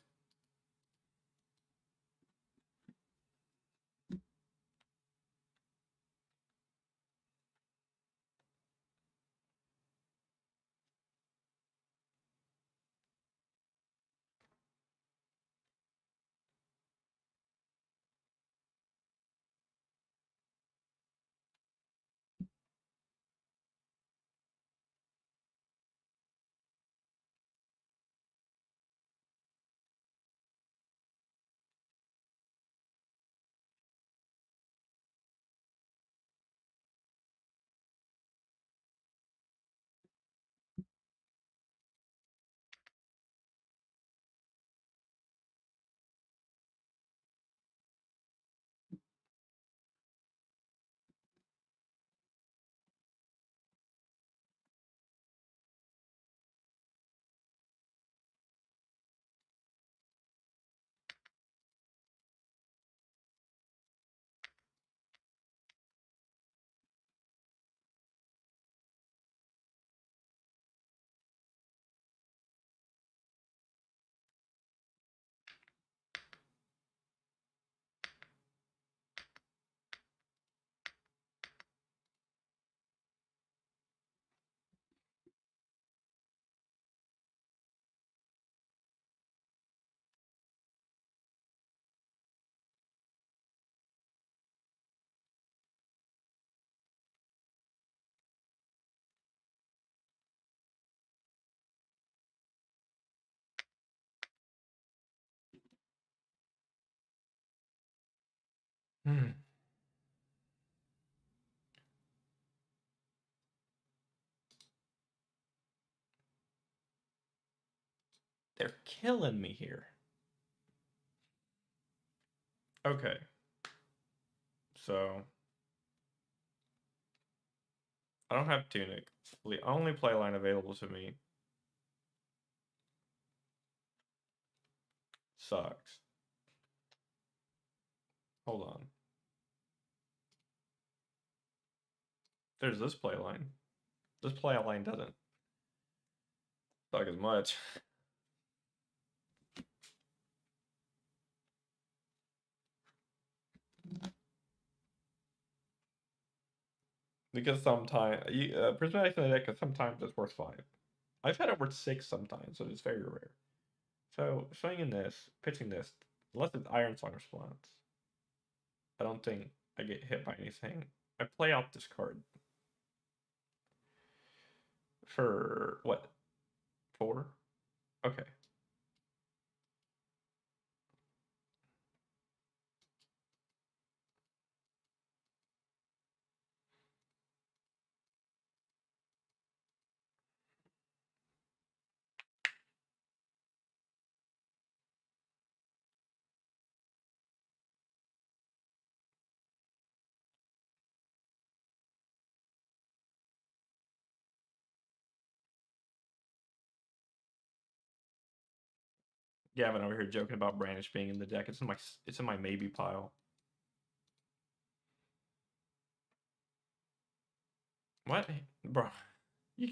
They're killing me here. Okay. So I don't have Tunic. The only playline available to me sucks. Hold on. There's this playline. This playline doesn't suck as much. Because sometimes prismatic in the deck, sometimes it's worth 5. I've had it worth 6 sometimes, so it's very rare. So swinging this, pitching this, unless it's Iron Song response, I don't think I get hit by anything. I play out this card for what? 4? Okay. Gavin over here joking about Brandish being in the deck. It's in my maybe pile. What, bro? You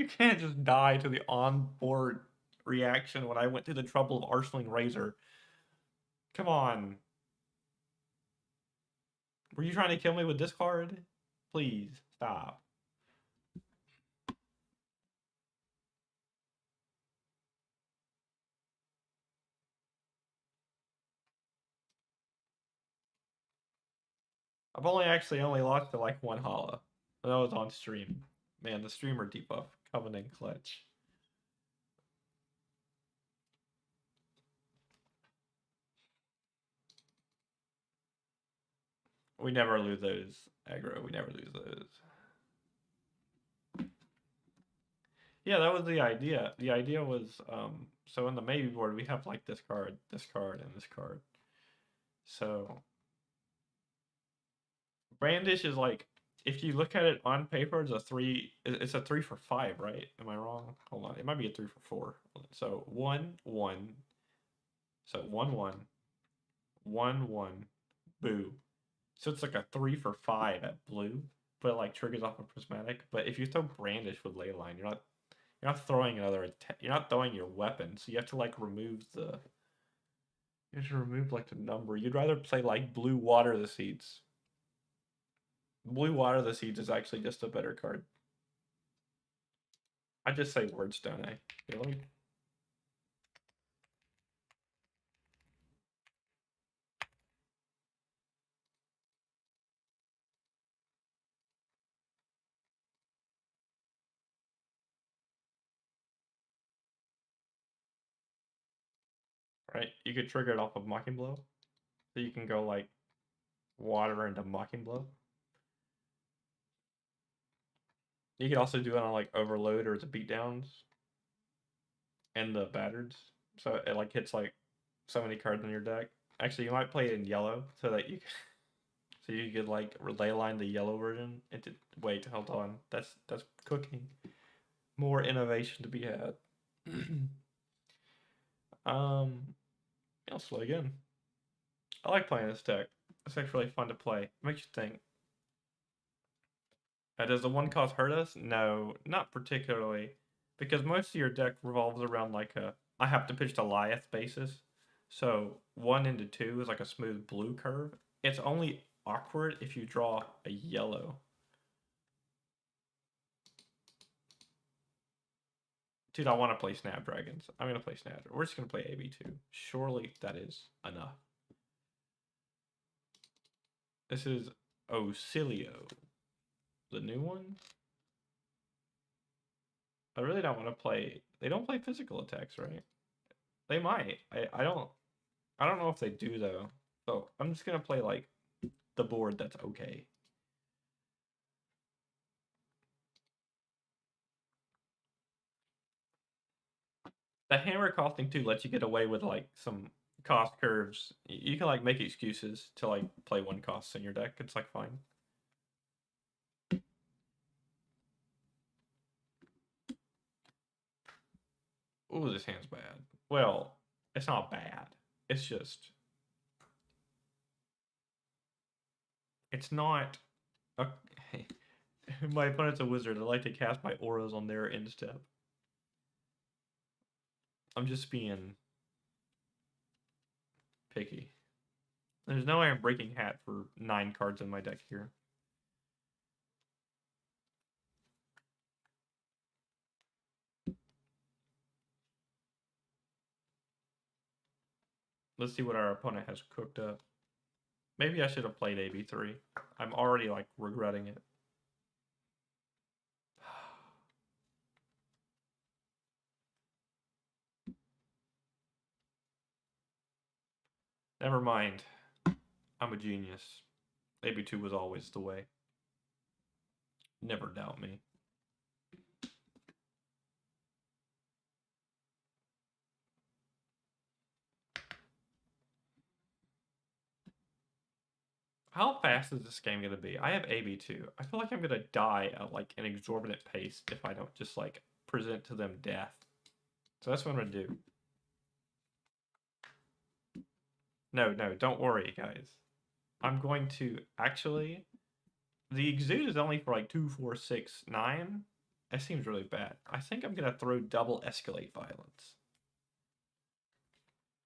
you can't just die to the on-board reaction when I went through the trouble of arsenaling Razor. Come on. Were you trying to kill me with this card? Please stop. I've only lost to like one holla. That was on stream. Man, the streamer debuff coming in clutch. We never lose those, aggro. We never lose those. Yeah, that was the idea. The idea was, so in the maybe board, we have like this card, and this card. So Brandish is like, if you look at it on paper, it's a 3. It's a 3 for 5, right? Am I wrong? Hold on, it might be a 3 for 4. So 1 1. So 1 1 1 1. Boo. So it's like a 3 for 5 at blue, but it like triggers off a prismatic. But if you throw Brandish with Leyline, you're not throwing you're not throwing your weapon, so you have to like remove the. You have to remove like the number. You'd rather play like Blue Water the Seeds. Blue Water the Seeds is actually just a better card. I just say words, don't I? Here, let me. Right, you could trigger it off of Mocking Blow, so you can go like water into Mocking Blow. You could also do it on like Overload or the Beatdowns and the Battered, so it like hits like so many cards in your deck. Actually, you might play it in yellow so that you so you could like relay line the yellow version into. Wait, hold on. That's cooking. More innovation to be had. I'll slow again. I like playing this deck. It's actually really fun to play. It makes you think. Does the one cost hurt us? No, not particularly, because most of your deck revolves around like a I have to pitch the Lyath basis. So 1 into 2 is like a smooth blue curve. It's only awkward if you draw a yellow. Dude, I want to play Snapdragons. I'm going to play Snapdragons. We're just going to play AB2. Surely that is enough. This is Ocilio. The new one? I really don't want to play. They don't play physical attacks, right? They might. I don't know if they do though. So I'm just gonna play like the board that's okay. The hammer costing 2 lets you get away with like some cost curves. You can like make excuses to like play 1 cost in your deck. It's like fine. Ooh, this hand's bad. Well, it's not bad. It's just it's not. Okay. My opponent's a wizard. I like to cast my auras on their end step. I'm just being picky. There's no way I'm breaking hat for 9 cards in my deck here. Let's see what our opponent has cooked up. Maybe I should have played AB3. I'm already, like, regretting it. Never mind. I'm a genius. AB2 was always the way. Never doubt me. How fast is this game going to be? I have AB2. I feel like I'm going to die at, like, an exorbitant pace if I don't just, like, present to them death. So that's what I'm going to do. No, don't worry, guys. I'm going to actually... The exude is only for, like, 2, 4, 6, 9. That seems really bad. I think I'm going to throw double escalate violence.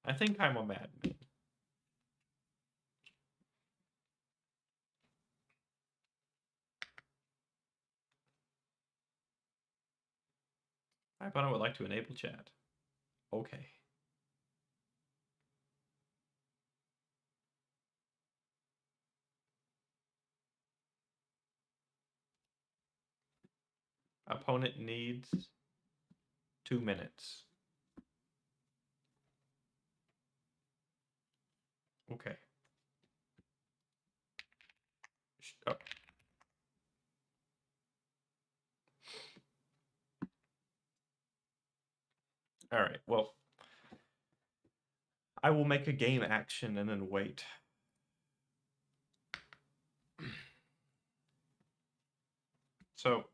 I think I'm a madman. My opponent would like to enable chat. Okay. Opponent needs 2 minutes. Okay. Oh. All right. Well, I will make a game action and then wait. So,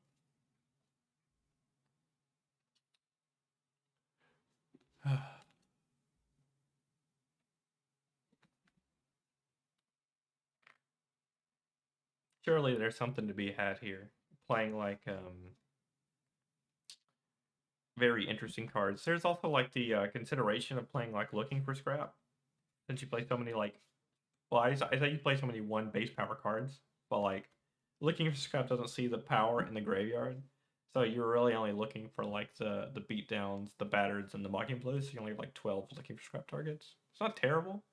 surely there's something to be had here. Playing like very interesting cards. There's also like the consideration of playing like looking for scrap. Since you play so many like, well, I thought you play so many 1 base power cards, but like looking for scrap doesn't see the power in the graveyard. So you're really only looking for like the beatdowns, the battereds, and the mocking blows. So you only have like 12 looking for scrap targets. It's not terrible.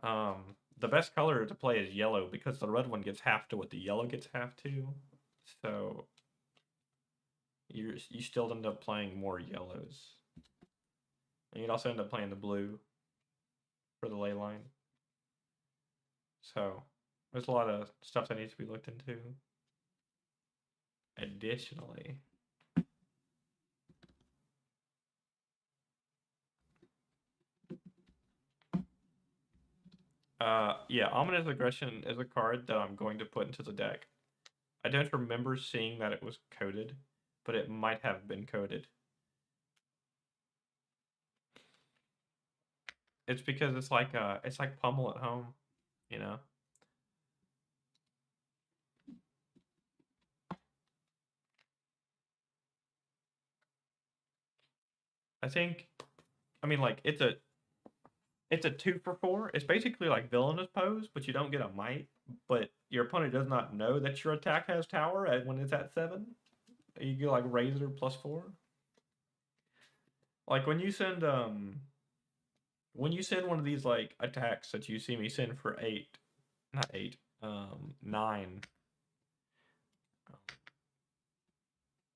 The best color to play is yellow because the red one gets half to what the yellow gets half to. So you still end up playing more yellows. And you'd also end up playing the blue for the ley line. So there's a lot of stuff that needs to be looked into. Additionally, yeah, Ominous Aggression is a card that I'm going to put into the deck. I don't remember seeing that it was coded, but it might have been coded. It's because it's like Pummel at home, you know? I mean, like, it's a 2 for 4. It's basically like Villainous Pose, but you don't get a might. But your opponent does not know that your attack has tower when it's at 7. You get like Razor +4. Like when you send one of these like attacks that you see me send for 8, not 8, 9.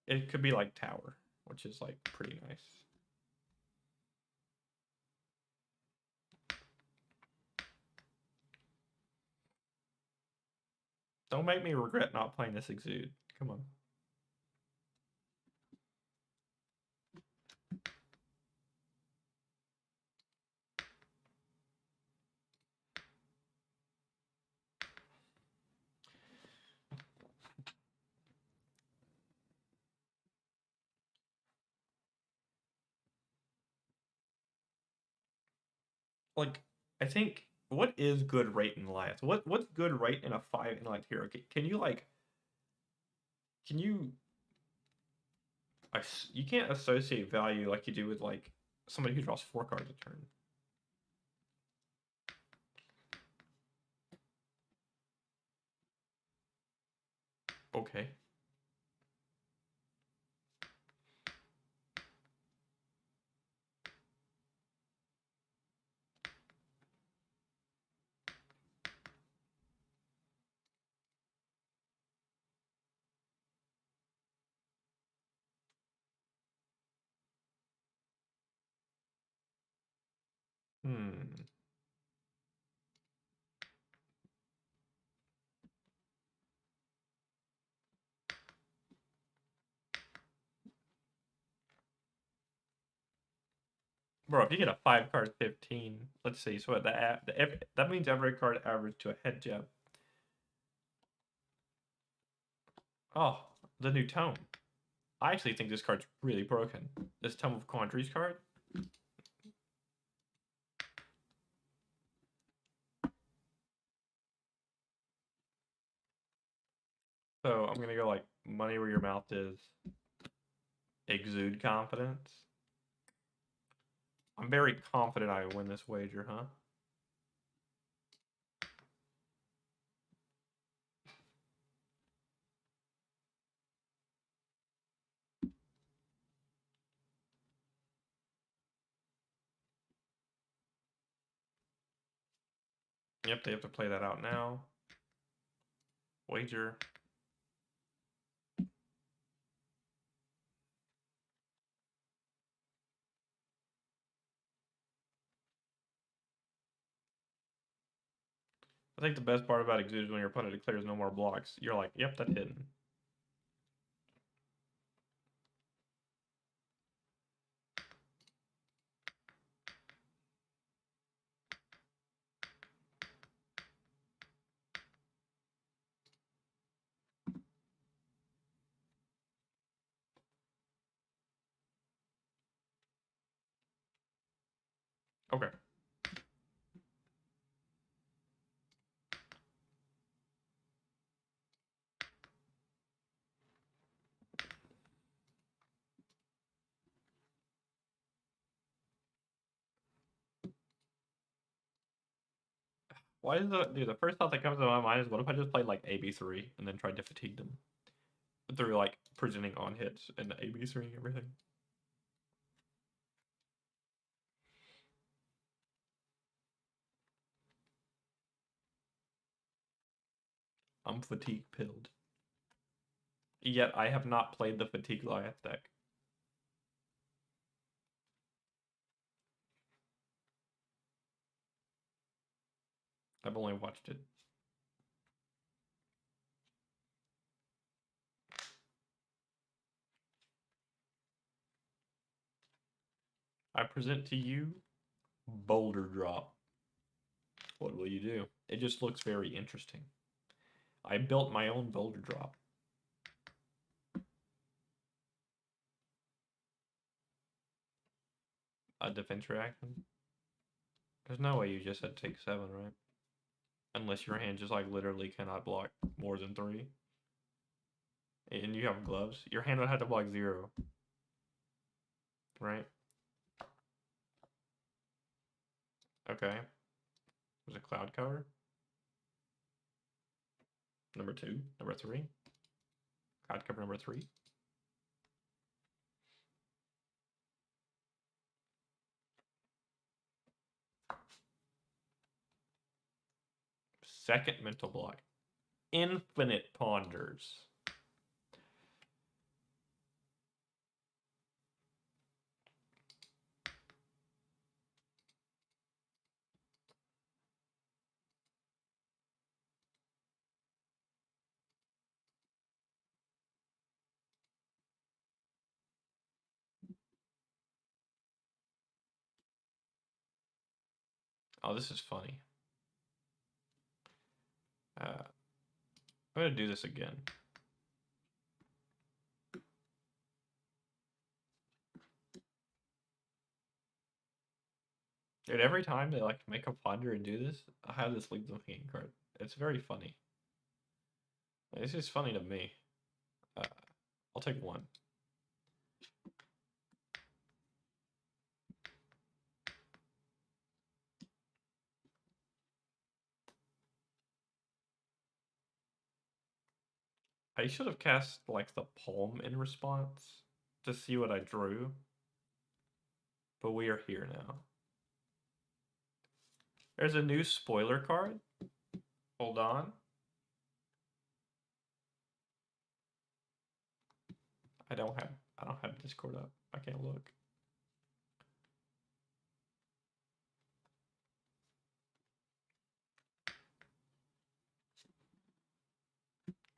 It could be like tower, which is like pretty nice. Don't make me regret not playing this Exude. Come on. Like, I think what is good rate in Lyath? What's good rate in a 5 intellect hero? Can you like can you you can't associate value like you do with like somebody who draws 4 cards a turn. Okay. Hmm. Bro, if you get a 5-card 15, let's see. So that means every card average to a head jab. Oh, the new tome. I actually think this card's really broken. This Tome of Quandaries card. So I'm gonna go like money where your mouth is. Exude confidence. I'm very confident I win this wager, huh? Yep, they have to play that out now. Wager. I think the best part about Exude is when your opponent declares no more blocks. You're like, yep, that's hidden. Okay. Why is the first thought that comes to my mind is what if I just played like AB3 and then tried to fatigue them through like presenting on hits and AB3 and everything. I'm fatigue pilled. Yet I have not played the fatigue Lyath deck. I've only watched it. I present to you Boulder Drop. What will you do? It just looks very interesting. I built my own Boulder Drop. A defense reaction? There's no way you just said take 7, right? Unless your hand just like literally cannot block more than 3. And you have gloves. Your hand would have to block 0. Right? Okay. Was it cloud cover? Number 2. Number 3. Cloud cover number 3. Second mental block. Infinite Ponders. Oh, this is funny. I'm going to do this again. Dude, every time they like make a ponder and do this, I have this League of Hand card. It's very funny. It's just funny to me. I'll take 1. I should have cast like the palm in response to see what I drew. But we are here now. There's a new spoiler card. Hold on. I don't have Discord up. I can't look.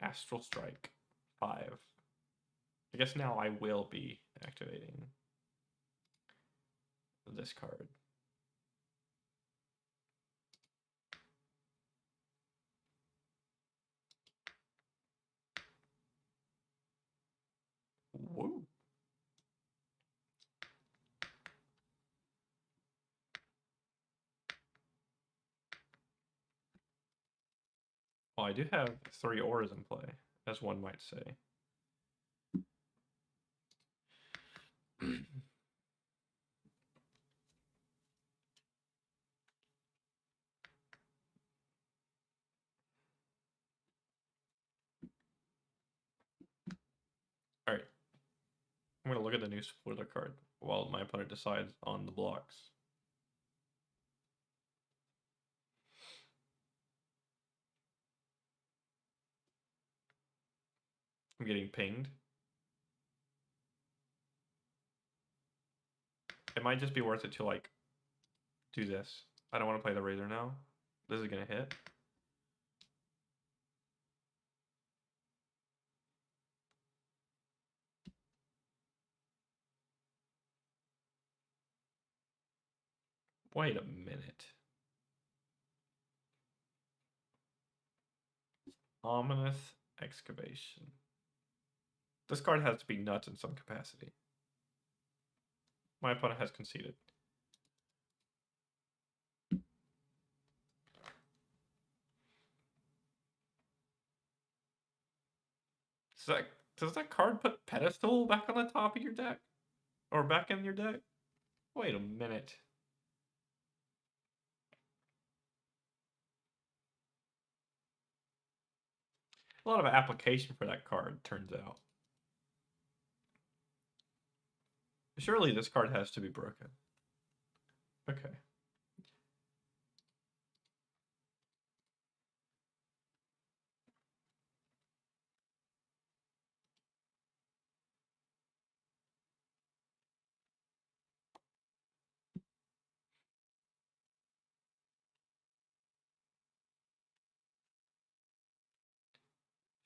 Astral Strike 5. I guess now I will be activating this card. Whoa. Well, I do have 3 auras in play, as one might say. Alright. I'm going to look at the new spoiler card while my opponent decides on the blocks. I'm getting pinged. It might just be worth it to, like, do this. I don't want to play the Razor now. This is going to hit. Wait a minute. Ominous Excavation. This card has to be nuts in some capacity. My opponent has conceded. Does that card put Pedestal back on the top of your deck? Or back in your deck? Wait a minute. A lot of application for that card, turns out. Surely this card has to be broken. Okay.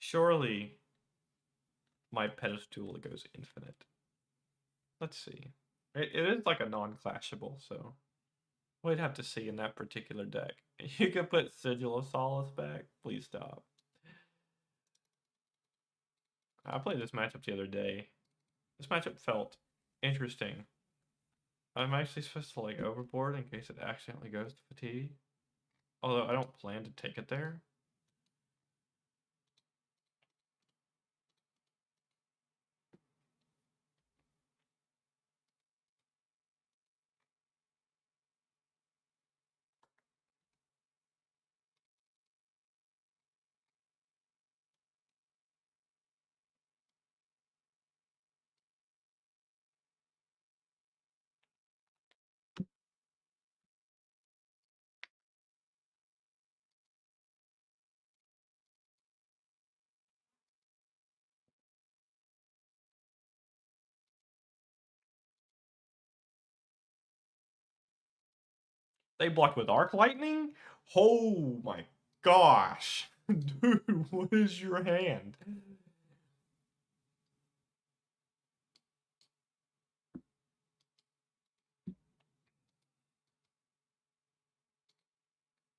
Surely my Pedestal goes infinite. Let's see. It is like a non-clashable, so we'd have to see in that particular deck. You could put Sigil of Solace back. Please stop. I played this matchup the other day. This matchup felt interesting. I'm actually supposed to like overboard in case it accidentally goes to fatigue. Although I don't plan to take it there. They block with Arc Lightning? Oh my gosh. Dude, what is your hand?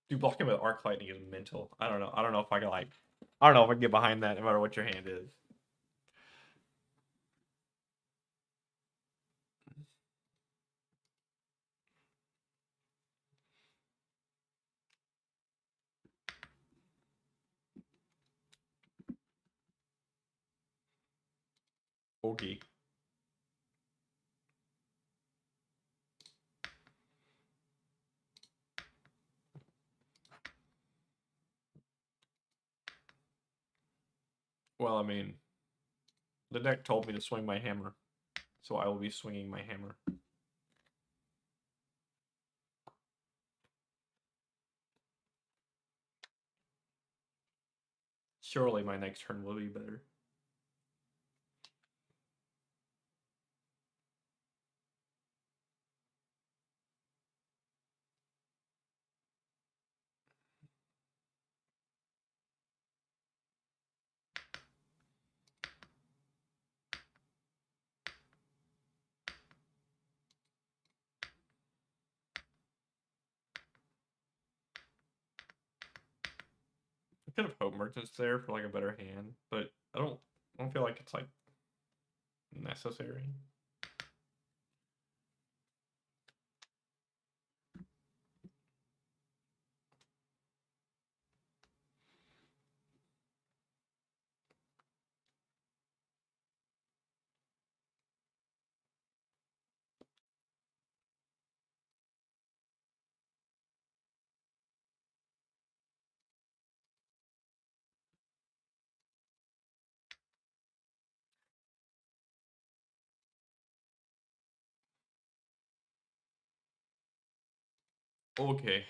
Dude, blocking with Arc Lightning is mental. I don't know. I don't know if I can like I don't know if I can get behind that no matter what your hand is. Okay. Well, I mean, the deck told me to swing my hammer, so I will be swinging my hammer. Surely my next turn will be better. I could have Hope Merchants there for like a better hand, but I don't feel like it's like necessary. Okay.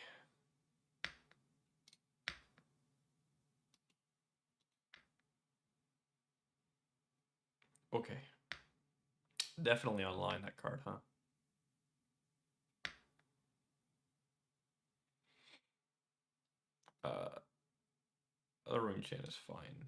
Okay. Definitely online that card, huh? The Rune Chain is fine.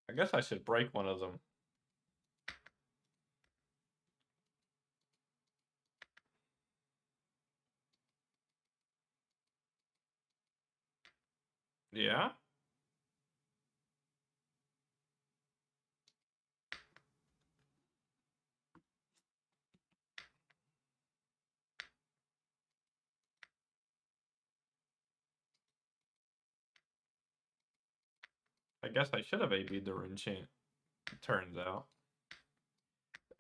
I guess I should break one of them. Yeah? I guess I should have AB'd the Rune Chain, it turns out.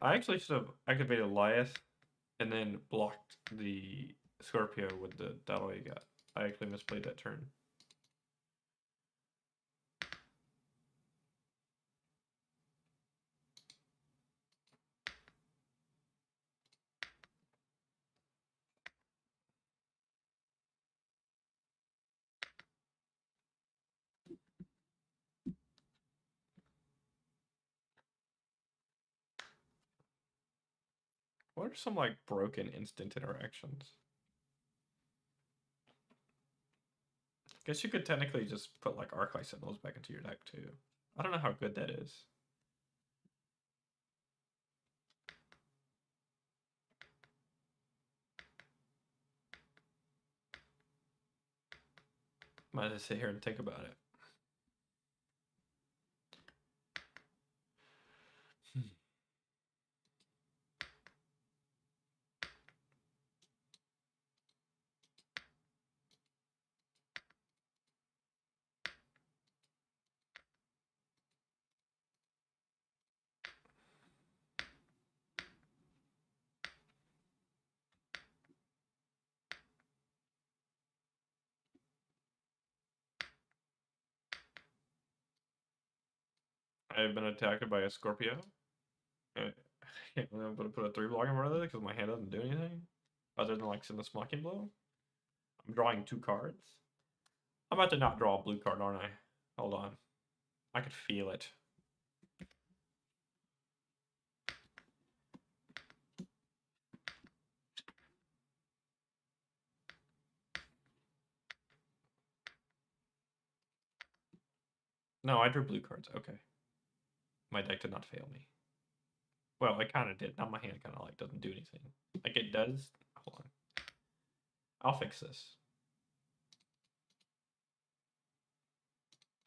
I actually should have activated Lyath and then blocked the Scorpio with the Dado you got. I actually misplayed that turn. What are some like broken instant interactions? Guess you could technically just put like Arclight Sentinels back into your deck too. I don't know how good that is. Might just sit here and think about it. I've been attacked by a Scorpio. I'm going to put a 3-block in front of it because my hand doesn't do anything other than like send a Smocking Blow. I'm drawing 2 cards. I'm about to not draw a blue card, aren't I? Hold on. I could feel it. No, I drew blue cards. Okay. My deck did not fail me. Well, it kind of did. Now my hand kind of like doesn't do anything. Like it does. Hold on. I'll fix this.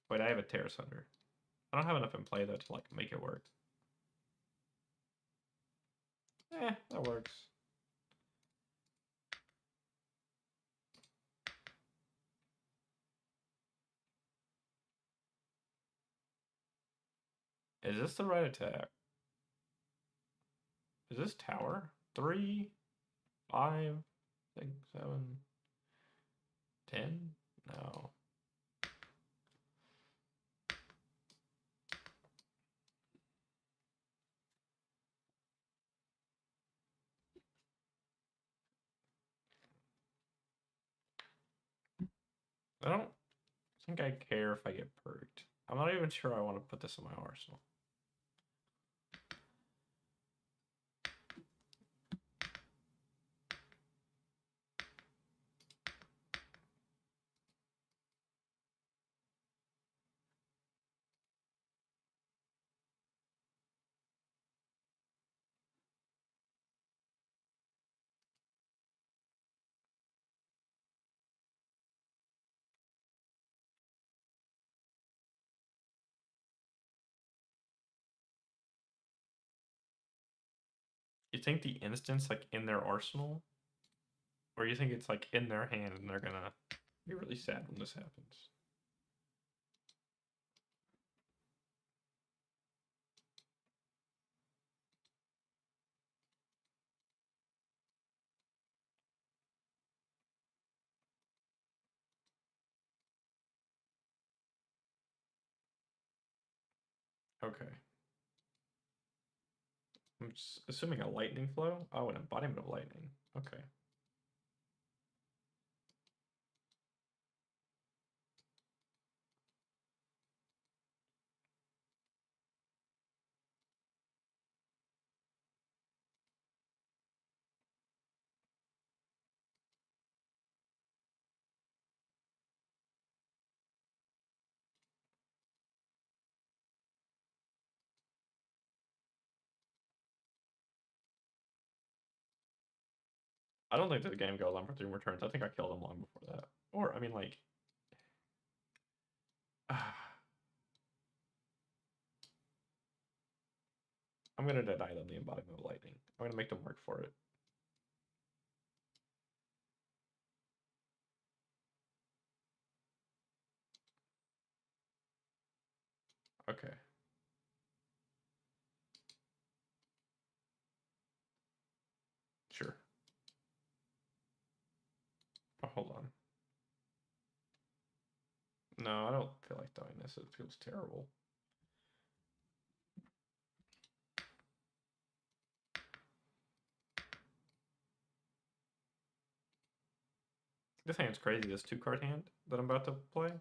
Wait, I have a Terra Sunder. I don't have enough in play though to like make it work. That works. Is this the right attack? Is this tower? 3, 5, 6, 7, 10? No. I don't think I care if I get perked. I'm not even sure I want to put this in my arsenal. You think the instance like in their arsenal? Or you think it's like in their hand and they're gonna be really sad when this happens? Okay. I'm assuming a lightning flow? Oh, an embodiment of lightning. Okay. I don't think the game goes on for 3 more turns. I think I killed him long before that. Or, I mean, like... I'm gonna deny them the embodiment of lightning. I'm gonna make them work for it. Okay. Sure. Oh, hold on. No, I don't feel like doing this. It feels terrible. This hand's crazy, this 2-card hand that I'm about to play.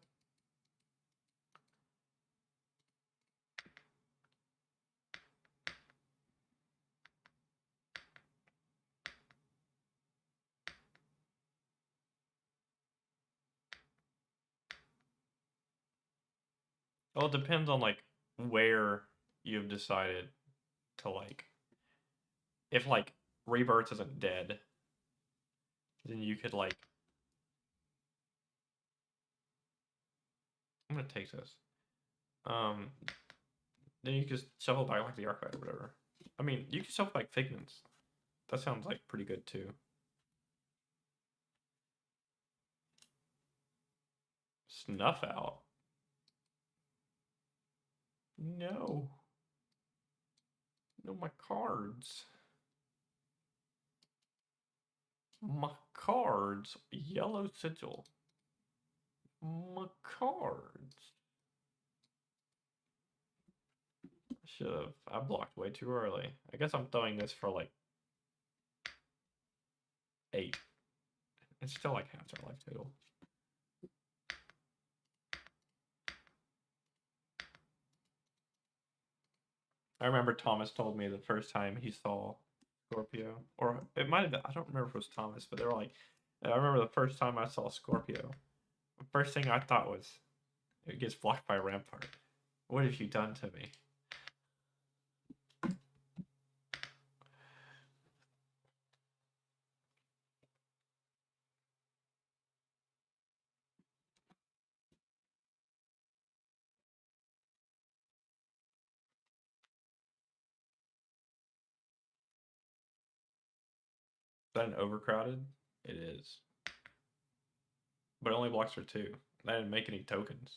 Well, it depends on, like, where you've decided to, like... If, like, Rebirth isn't dead, then you could, like... I'm gonna take this. Then you just shuffle back like the archive or whatever. I mean, you can shuffle back figments. That sounds like pretty good too. Snuff out. No. No, my cards. My cards. Yellow sigil. My cards. Should've. I blocked way too early. I guess I'm throwing this for like 8. It's still like half our life total. I remember Thomas told me the first time he saw Scorpio, or it might have been, I don't remember if it was Thomas, but they were like, I remember the first time I saw Scorpio, the first thing I thought was, it gets blocked by Rampart. What have you done to me? Is that an overcrowded? It is. But it only blocks for 2. I didn't make any tokens.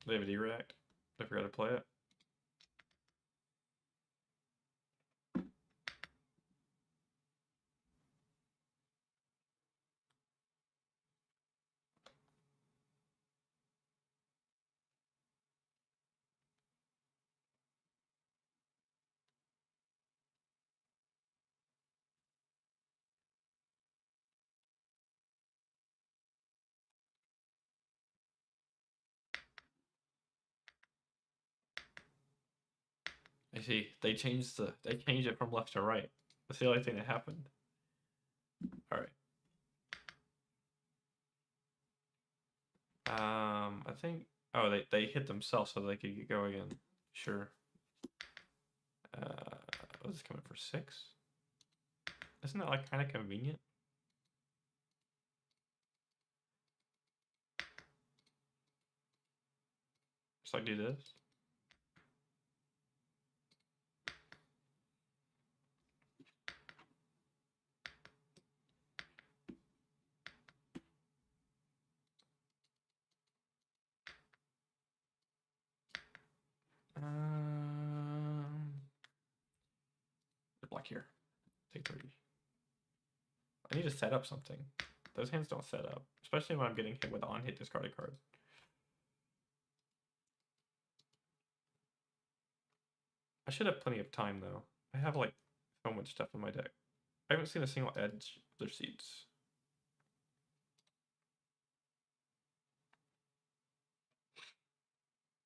They have a D-React. I forgot to play it. You see, they changed it from left to right. That's the only thing that happened. All right. I think. Oh, they hit themselves so they could go again. Sure. Was this coming for 6? Isn't that like kind of convenient? Just like do this. Block here. Take 30. I need to set up something. Those hands don't set up, especially when I'm getting hit with on-hit discarded card. I should have plenty of time though. I have like so much stuff in my deck. I haven't seen a single edge of their seats.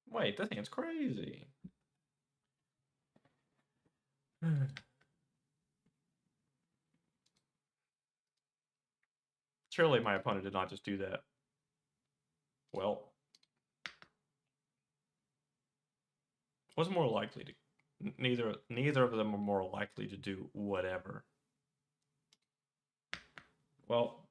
Wait, this hand's crazy. Surely my opponent did not just do that. Well, what's more likely to? Neither of them are more likely to do whatever. Well,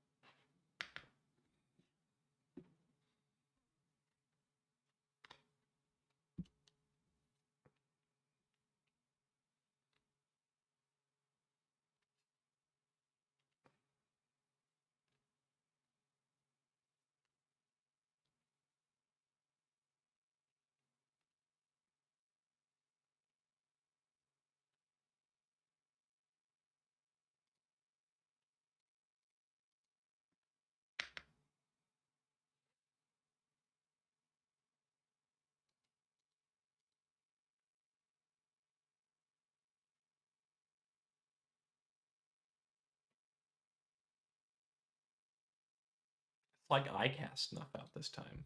it's like I cast snuff out this time.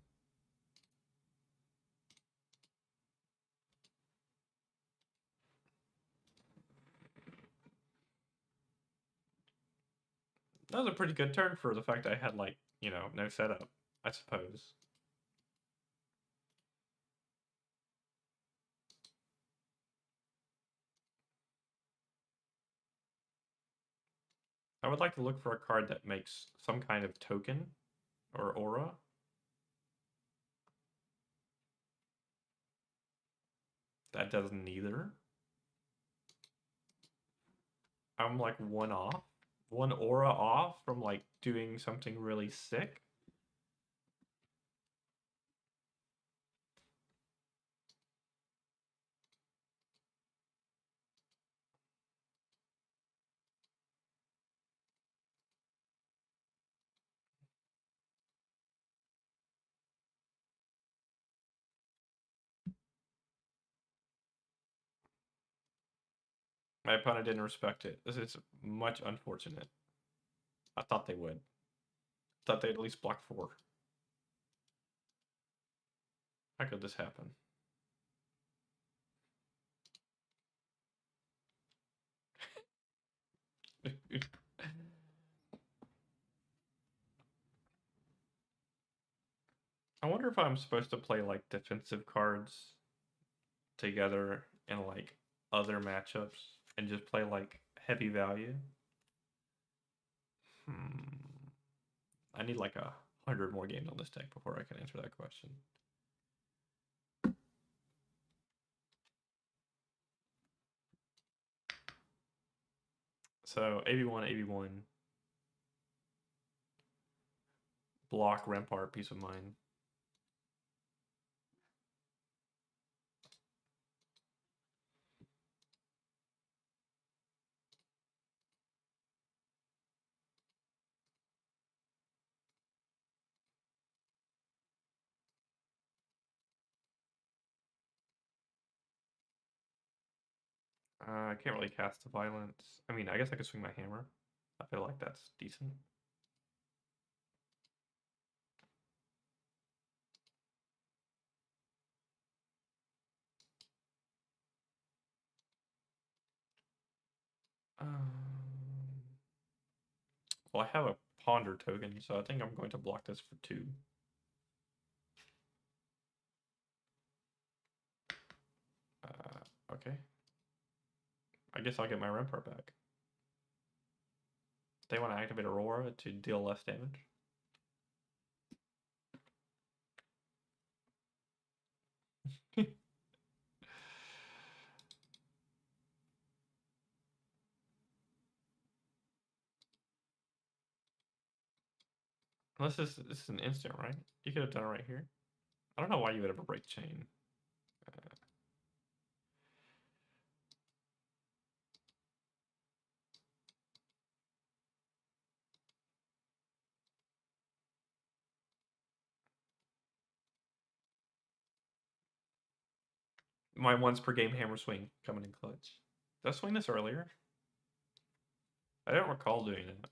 That was a pretty good turn for the fact I had, like, you know, no setup, I suppose. I would like to look for a card that makes some kind of token or aura. That does neither. I'm like one aura off from like doing something really sick. My opponent didn't respect it. This is much unfortunate. I thought they would. Thought they'd at least block 4. How could this happen? I wonder if I'm supposed to play like defensive cards together in like other matchups and just play like heavy value. I need like 100 more games on this deck before I can answer that question. So AV1, block, Rampart, Peace of Mind. I can't really cast the Violence. I mean, I guess I could swing my hammer. I feel like that's decent. Well, I have a ponder token, so I think I'm going to block this for 2. Okay. I guess I'll get my Rampart back. They want to activate Aurora to deal less damage. Unless this is an instant, right? You could have done it right here. I don't know why you would ever break chain. My once per game hammer swing coming in clutch. Did I swing this earlier? I don't recall doing that.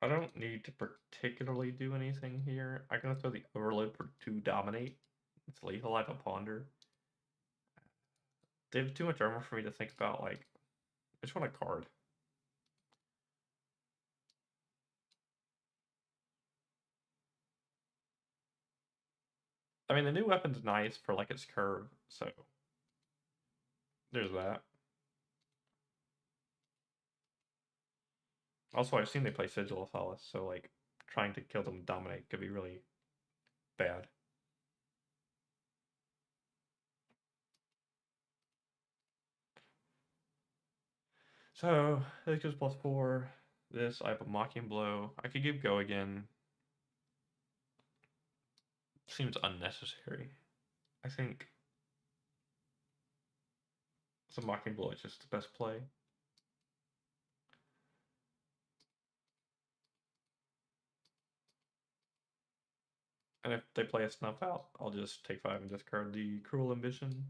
I don't need to particularly do anything here. I'm going to throw the overload for 2 dominate. It's lethal. I have a ponder. They have too much armor for me to think about, like, I just want a card. I mean, the new weapon's nice for, like, its curve, so there's that. Also, I've seen they play Sigil of Solace, so, like, trying to kill them with dominate could be really bad. So, this goes +4. This, I have a Mocking Blow. I could give Go again. Seems unnecessary. I think the Mocking Blow is just the best play. And if they play a Snuff Out, I'll just take 5 and discard the Cruel Ambition.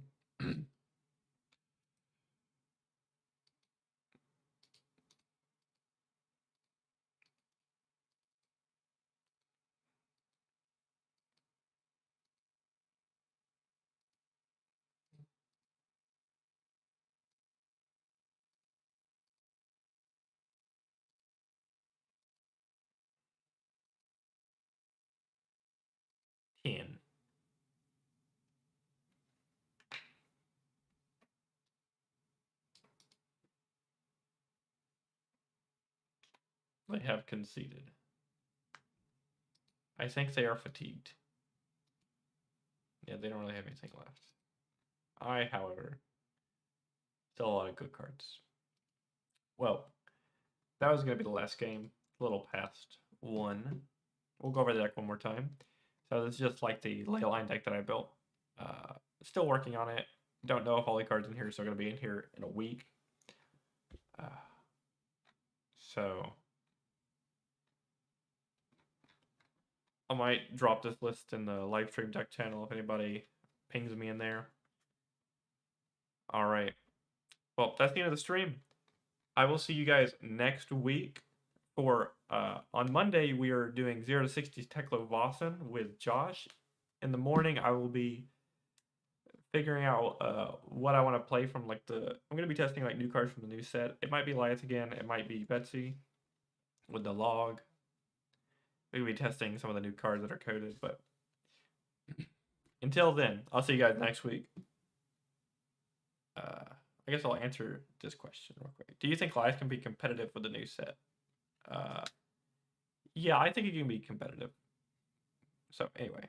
10. They have conceded. I think they are fatigued. Yeah, they don't really have anything left. I, however, still a lot of good cards. Well, that was going to be the last game. A little past 1. We'll go over the deck one more time. So this is just like the Leyline deck that I built. Still working on it. Don't know if all the cards in here are still going to be in here in a week. So I might drop this list in the live stream deck channel if anybody pings me in there. All right. Well, that's the end of the stream. I will see you guys next week. For on Monday, we are doing 0 to 60 Teklo Vossen with Josh. In the morning, I will be figuring out what I want to play from, like, I'm going to be testing, like, new cards from the new set. It might be Lyath again. It might be Betsy with the log. We'll be testing some of the new cards that are coded, but until then, I'll see you guys next week. I guess I'll answer this question real quick. Do you think Lyath can be competitive with the new set? Yeah, I think it can be competitive. So anyway.